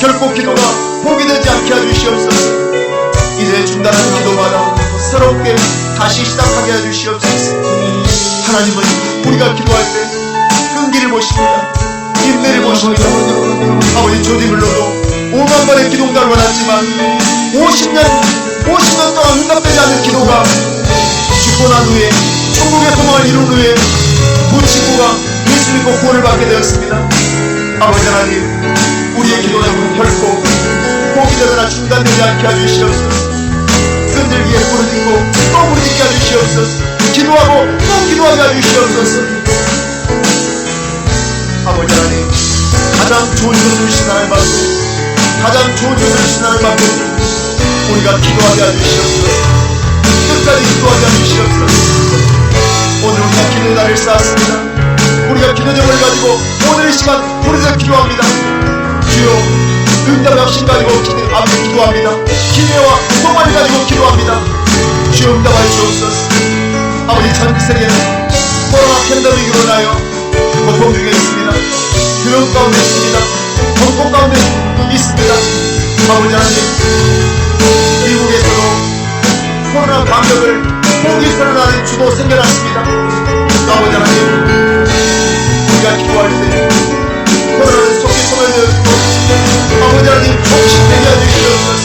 결코 기도가 포기되지 않게 해주시옵소서. 이제 중단한 기도마다 새롭게 다시 시작하게 해주시옵소서. 하나님은 우리가 기도할 때 끈기를 보십니다. 인내를 보십니다. 아버지, 조디블로도 5만 번의 기도응답을 받았지만 50년 동안 응답되지 않은 기도가 죽고 난 후에 천국의 소망을 이룬 후에 그 친구가 예수 믿고 구원을 받게 되었습니다. 아버지 하나님, 우리의 기도는 결코 포기되거나 중단되지 않게 해주시옵소서. 힘들기에 부르짖고 또 부르짖게 해주시옵소서. 기도하고 또 기도하게 해주시옵소서. 아버지 하나님, 가장 좋은 것을 신앙을 받고 가장 좋은 것을 신앙을 받고 우리가 기도하게 해주시옵소서. 끝까지 기도하게 해주시옵소서. 오늘 우리가 기도의 날을 쌓았습니다. 우리가 기도력을 가지고 오늘 이 시간 부르짖어 기도합니다. 주여, 응답의 확신 가지고 기도합니다. 기대와 소망을 가지고 기도합니다. 주여, 응답하여 주옵소서. 아버지, 전 세계는 코로나 팬데믹으로 인하여 고통 중에 있습니다. 두려움 가운데 있습니다. 공포 가운데 있습니다. 아버지 하나님, 미국에서도 코로나 방역을 포기선언하는 주도 생겨났습니다. 아버지 하나님, 우리가 기도할 때 코로나는 속히 소멸되었고 아버지 하나님 종식되게 해주시옵소서.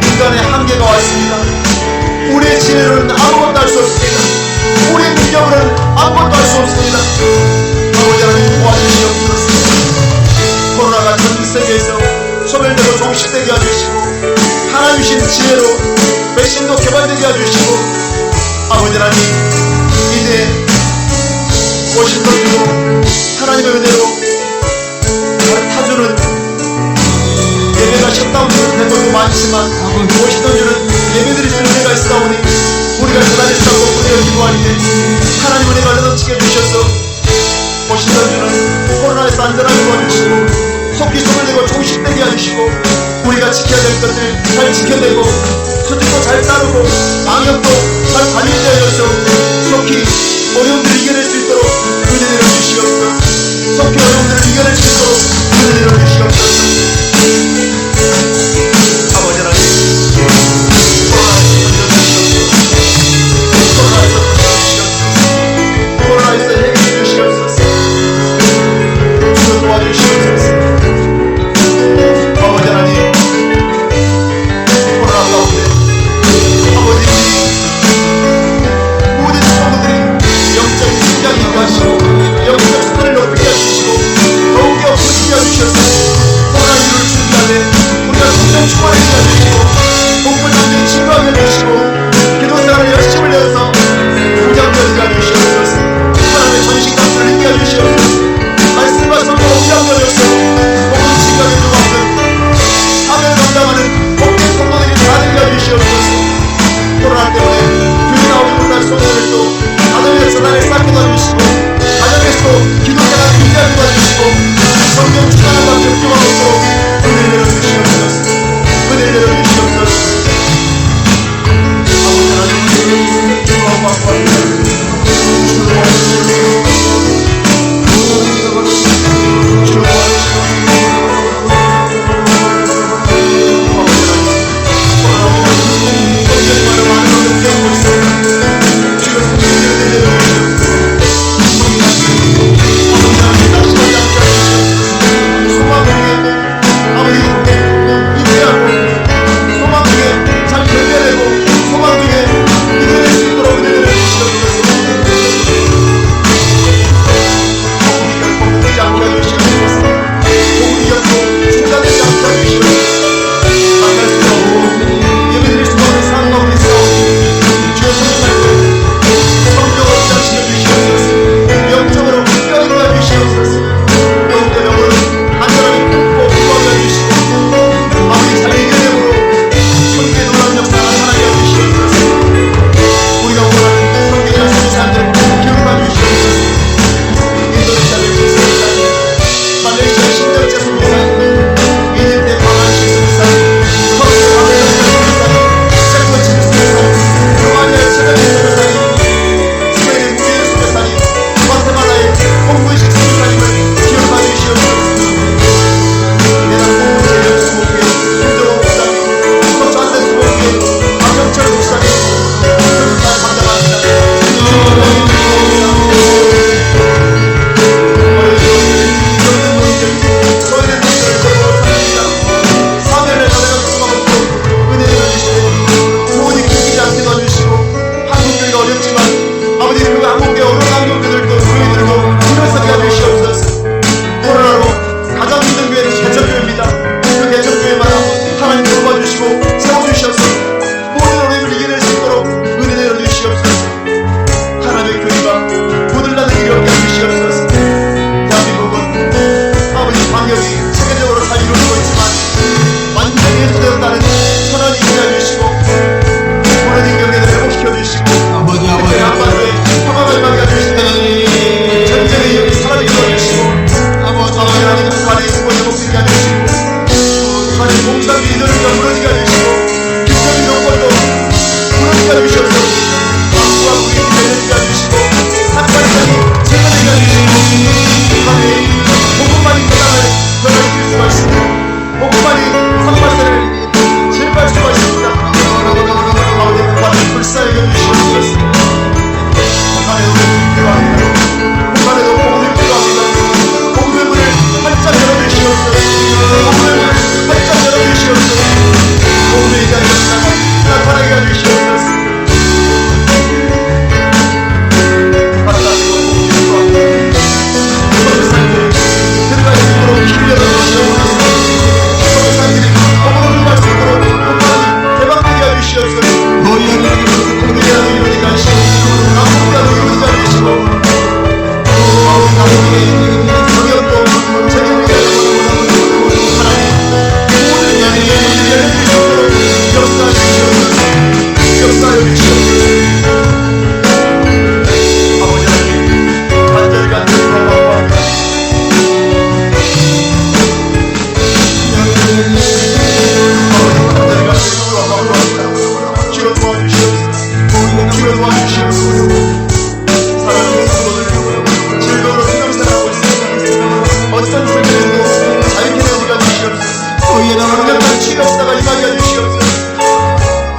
인간의 한계가 왔습니다. 우리의 지혜로는 아무것도 할 수 없습니다. 우리의 능력으로는 아무것도 할 수 없습니다. 아버지 하나님 도와주시옵소서. 코로나가 전 세계에서 소멸되고 종식되게 해주시고 하나님 주신 지혜로 백신도 개발되게 해주시고 아버지 하나님, 이제 워싱턴주로 하나님의 은혜로 다른 타주는 예배가 셧다운된 것도 많지만 워싱턴주는 예배드릴 수 있는 은혜가 있다 보니 우리가 그 자리에서 잡고 우리가 기도할 때 하나님 은혜가 넘치게 해주셔서 워싱턴주는 코로나에서 안전하게 도와주시고 속기 소멸되고 종식되게 해주시고 우리가 지켜야 될 것들 잘 지켜내고 수직도 잘 따르고 방역도 잘 관리되어 있어서 속히 어려움들을 이겨낼 수 있도록 은혜 내려주시옵소서. 속히 어려움들을 이겨낼 수 있도록 은혜 내려주시옵소서. 아버지 하나님, 코로나에서 해결해 주시옵소서. 주여 도와주시옵소서. 아버지 하나님, 코로나 가운데 아버지 모든 성도들이 영적인 긴장이 임하시고 영적 수준을 높이게 해주시고 더욱이 없어지게 해주셔서 코로나 이루를 준비하되 우리가 성령 충만하게 해주시고 복음을 담겨 증거하게 해주시고 기도생활을 열심을 내어서 부장되게 해주시옵소서. 하나님의 전신 감수를 힘게 해주시옵소서. 말씀과 성령을 부장되어서 복음을 증거하게 해주옵소서. 사명을 감당하는 복된 성도들이 다 되게 해주시옵소서. 코로나 때문에 교회 나오지 못할 성도들도 가정에서 나를 쌓게 도와주시고 가정에서 기도생활을 유지하게 도와주시고 성경 주장을 받고 교화하고 은혜를 내려주시옵소서. 은혜를 내려주시옵소서. 아버지 하나님, 주와 받고 주시옵소서. 거의 하나님께서 그들의 아들 이루어지게 하시고 아무것도 이루어지지 않게 하시고 아버지 나에게 있는 성역도 책임을 하나님 모든 양의 역사하여 주시옵소서. 아버지 하나님 간절히 간절히 기도 도와주시옵소서. 사랑하는 성도들 즐거운 신앙생활하고 있습니다. 어떤 불편해도 자유케 되게 해주시옵소서. 강력한 치료사가 임하게 해주시옵소서.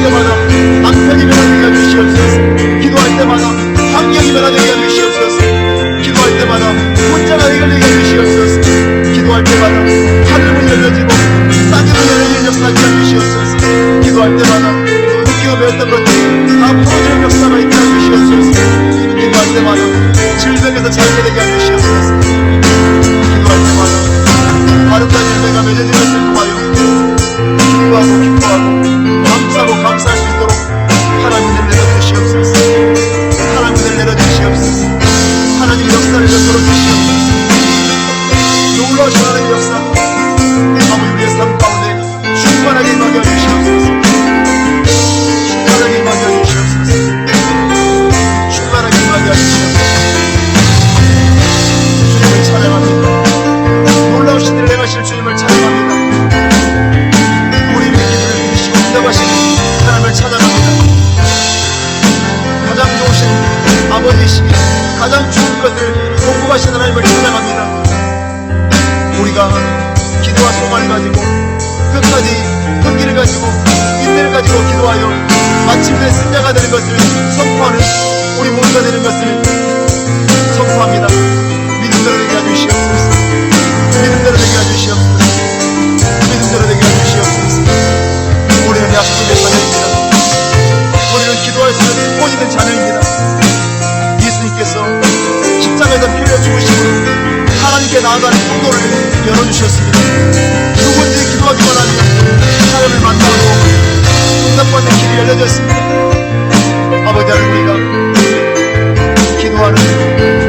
때마다 남편이 변화되게 해주시옵소서. 기도할 때마다 환경이 변화되게 해주시옵소서. 기도할 때마다 문제가 해결되게 해주시옵소서. 기도할 때마다 하늘문 열려지고 땅이 열려지는 역사가 있게 해주시옵소서. 기도할 때마다 웃기고 배웠던 것들이 다 풀어지는 역사가 있게 해주시옵소서. 기도할 때마다 질병에서 자유게 되게 해주시옵소서. 기도할 때마다 아름다운 열매가 맺어지는 것을 통하여 기도하고 기뻐하고 감사하고 감사할 수 있도록 하나님의 은혜를 내려주시옵소서. 하나님의 은혜를 내려주시옵소서. 하나님의 역사를 베풀어 주시옵소서. 놀라우신 하나님의 역사 아버지 우리의 삶 가운데 충만하게 임하게 해주시옵소서. 충만하게 임하게 해주시옵소서. 충만하게 임하게 해주시옵소서. 주님을 찬양합니다. 놀라우신 일 행하실 주님을 찬양합니다. 우리 기도를 들으시고 응답하시는 하나님을 찬양합니다. 가장 좋으신 아버지시니 가장 좋은 것을 공급하시는 하나님을 찬양합니다. 우리가 기도와 소망을 가지고 끝까지 흥기를 가지고 인내를 가지고 기도하여 마침내 승자가 되는 것을 선포하는 우리 모두가 되는 것을 선포합니다. 믿음대로 되게 해주시옵소서. 믿음대로 되게 해주시옵소서. 믿음대로 되게 해주시옵소서. 우리는 약속의 자녀입니다. 우리는 기도할 수 있는 특권 있는 자녀입니다. 예수님께서 십자가에서 피 흘려 죽으심으로 하나님께 나아가는 통로를 열어주셨습니다. 누구든지 기도하기만 하면 하나님을 만나고 응답받는 길이 열려졌습니다. 아버지 하나님 우리가 기도하는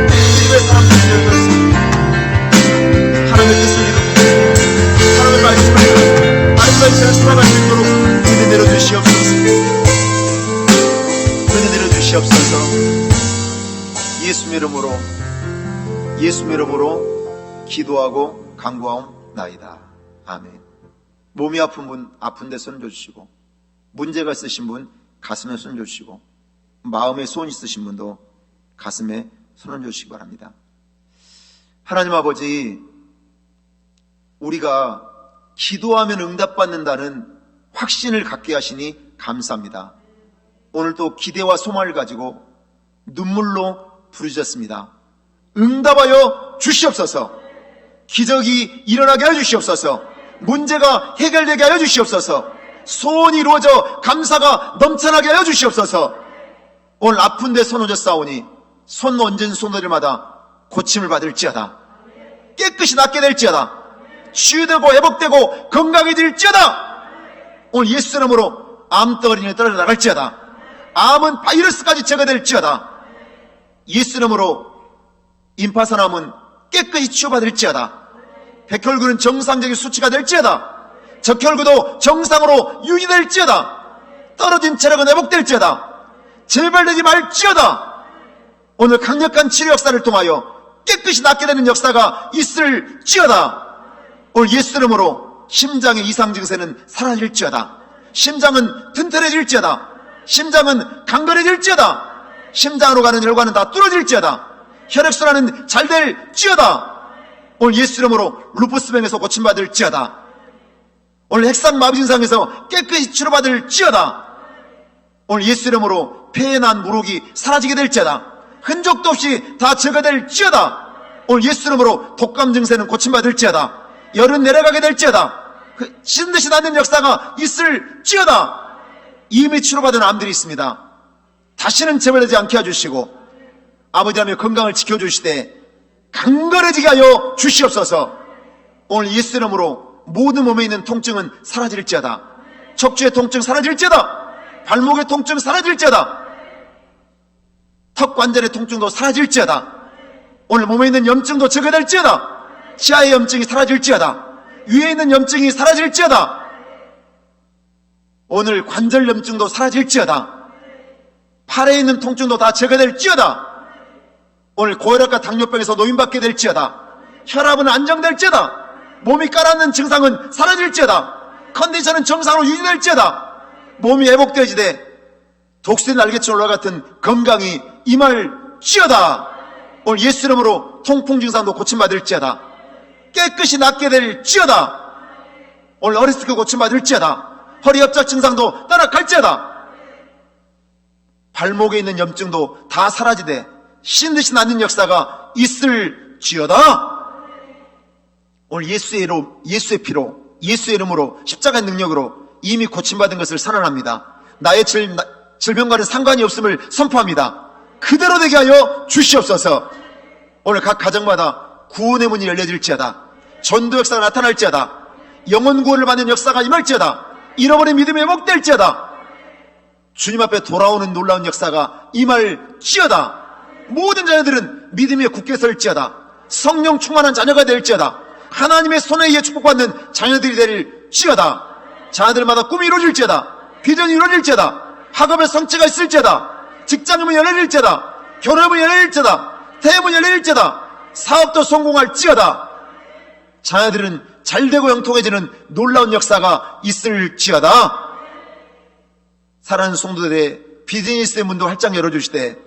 주님의 사람들이 되어졌습니다. 하나님의 뜻을 이루고 하나님의 말씀을 이루고 아름다운 인생을 살아갈 수 있도록 은혜 내려주시옵소서. 은혜 내려주시옵소서. 예수 이름으로 기도하고 간구하옵나이다. 아멘. 몸이 아픈 분 아픈 데 손 줘주시고, 문제가 있으신 분 가슴에 손 줘주시고, 마음에 소원 있으신 분도 가슴에 손을 줘주시기 바랍니다. 하나님 아버지, 우리가 기도하면 응답받는다는 확신을 갖게 하시니 감사합니다. 오늘 또 기대와 소망을 가지고 눈물로 부르짖었습니다. 응답하여 주시옵소서. 기적이 일어나게 하여 주시옵소서. 문제가 해결되게 하여 주시옵소서. 소원이 이루어져 감사가 넘쳐나게 하여 주시옵소서. 오늘 아픈 데 손 얹어 싸우니 손 얹은 손들마다 고침을 받을지어다. 깨끗이 낫게 될지어다. 치유되고 회복되고 건강해질지어다. 오늘 예수 이름으로 암덩어리는 떨어져 나갈지어다. 암은 바이러스까지 제거될지어다. 예수 이름으로 임파선암은 깨끗이 치유받을지어다. 백혈구는 정상적인 수치가 될지어다. 적혈구도 정상으로 유지될지어다. 떨어진 체력은 회복될지어다. 재발되지 말지어다. 오늘 강력한 치료 역사를 통하여 깨끗이 낫게 되는 역사가 있을지어다. 오늘 예수 이름으로 심장의 이상 증세는 사라질지어다. 심장은 튼튼해질지어다. 심장은 강건해질지어다. 심장으로 가는 혈관은 다 뚫어질지어다. 혈액순환은 잘 될지어다. 오늘 예수 이름으로 루푸스병에서 고침받을지어다. 오늘 핵상마비 증상에서 깨끗이 치료받을지어다. 오늘 예수 이름으로 폐에 난 무록이 사라지게 될지어다. 흔적도 없이 다 제거될지어다. 오늘 예수 이름으로 독감 증세는 고침받을지어다. 열은 내려가게 될지어다. 씻은 듯이 낫는 역사가 있을지어다. 이미 치료받은 암들이 있습니다. 다시는 재발되지 않게 해주시고, 아버지 하나님 건강을 지켜주시되 강건해지게 하여 주시옵소서. 오늘 예수 이름으로 모든 몸에 있는 통증은 사라질지어다. 척추의 통증 사라질지어다. 발목의 통증 사라질지어다. 턱 관절의 통증도 사라질지어다. 오늘 몸에 있는 염증도 제거될지어다. 치아의 염증이 사라질지어다. 위에 있는 염증이 사라질지어다. 오늘 관절 염증도 사라질지어다. 팔에 있는 통증도 다 제거될지어다. 오늘 고혈압과 당뇨병에서 노인받게 될지어다. 혈압은 안정될지어다. 몸이 가라앉는 증상은 사라질지어다. 컨디션은 정상으로 유지될지어다. 몸이 회복되지되 독수리 날개치올라 같은 건강이 임할지어다. 오늘 예수 이름으로 통풍 증상도 고침받을지어다. 깨끗이 낫게 될지어다. 오늘 어리석게 고침받을지어다. 허리 협착 증상도 따라갈지어다. 발목에 있는 염증도 다 사라지되 신듯이 낫는 역사가 있을지어다. 오늘 예수의 피로, 예수의 이름으로, 십자가의 능력으로 이미 고침받은 것을 선언합니다. 나의 질병과는 상관이 없음을 선포합니다. 그대로 되게 하여 주시옵소서. 오늘 각 가정마다 구원의 문이 열려질지어다. 전도 역사가 나타날지어다. 영혼 구원을 받는 역사가 임할지어다. 잃어버린 믿음이 회복될지어다. 주님 앞에 돌아오는 놀라운 역사가 임할지어다. 모든 자녀들은 믿음 위에 굳게 설지어다. 성령 충만한 자녀가 될지어다. 하나님의 손에 의해 축복받는 자녀들이 될지어다. 자녀들마다 꿈이 이루어질지어다. 비전이 이루어질지어다. 학업의 성취가 있을지어다. 직장문이 열려질지어다. 결혼문이 열려질지어다. 대문이 열려질지어다. 사업도 성공할지어다. 자녀들은 잘되고 형통해지는 놀라운 역사가 있을지어다. 사랑하는 성도들의 비즈니스의 문도 활짝 열어주시되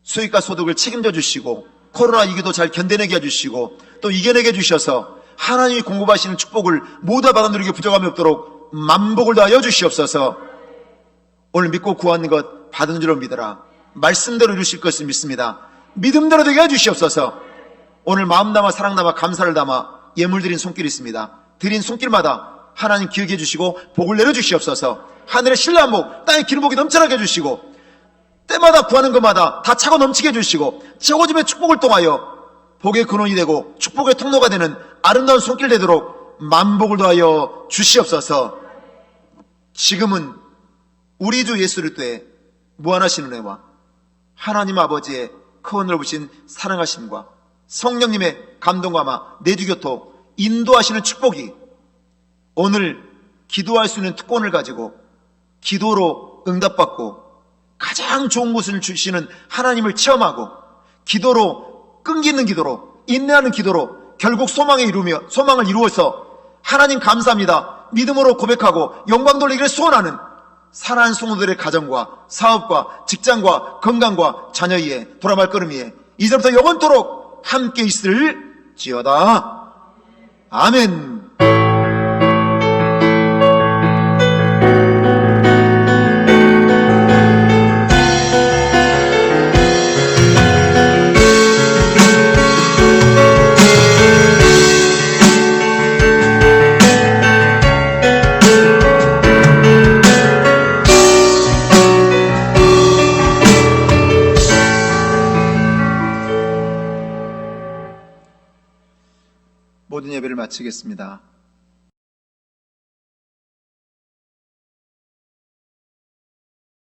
수익과 소득을 책임져 주시고 코로나 위기도 잘 견뎌내게 해주시고 또 이겨내게 해주셔서 하나님이 공급하시는 축복을 모두 받아 누리게 부족함이 없도록 만복을 더하여 주시옵소서. 오늘 믿고 구하는 것 받은 줄로 믿어라. 말씀대로 이루실 것을 믿습니다. 믿음대로 되게 해주시옵소서. 오늘 마음 담아 사랑 담아 감사를 담아 예물 드린 손길이 있습니다. 드린 손길마다 하나님 기억해 주시고 복을 내려주시옵소서. 하늘의 신랑복 땅의 기름복이 넘쳐나게 해주시고 때마다 구하는 것마다 다 차고 넘치게 해주시고 채워짐의 축복을 통하여 복의 근원이 되고 축복의 통로가 되는 아름다운 손길 되도록 만복을 더하여 주시옵소서. 지금은 우리 주 예수 그리스도의 무한하신 은혜와 하나님 아버지의 크고 넓으신 사랑하심과 성령님의 감동과 아마 내주교통 인도하시는 축복이 오늘 기도할 수 있는 특권을 가지고 기도로 응답받고 가장 좋은 것을 주시는 하나님을 체험하고 기도로 끈기 있는 기도로 인내하는 기도로 결국 소망을 이루어서 하나님 감사합니다 믿음으로 고백하고 영광 돌리기를 소원하는 사랑하는 성도들의 가정과 사업과 직장과 건강과 자녀의 돌아말 걸음이에 이제부터 영원토록 함께 있을지어다. 아멘. 모든 예배를 마치겠습니다.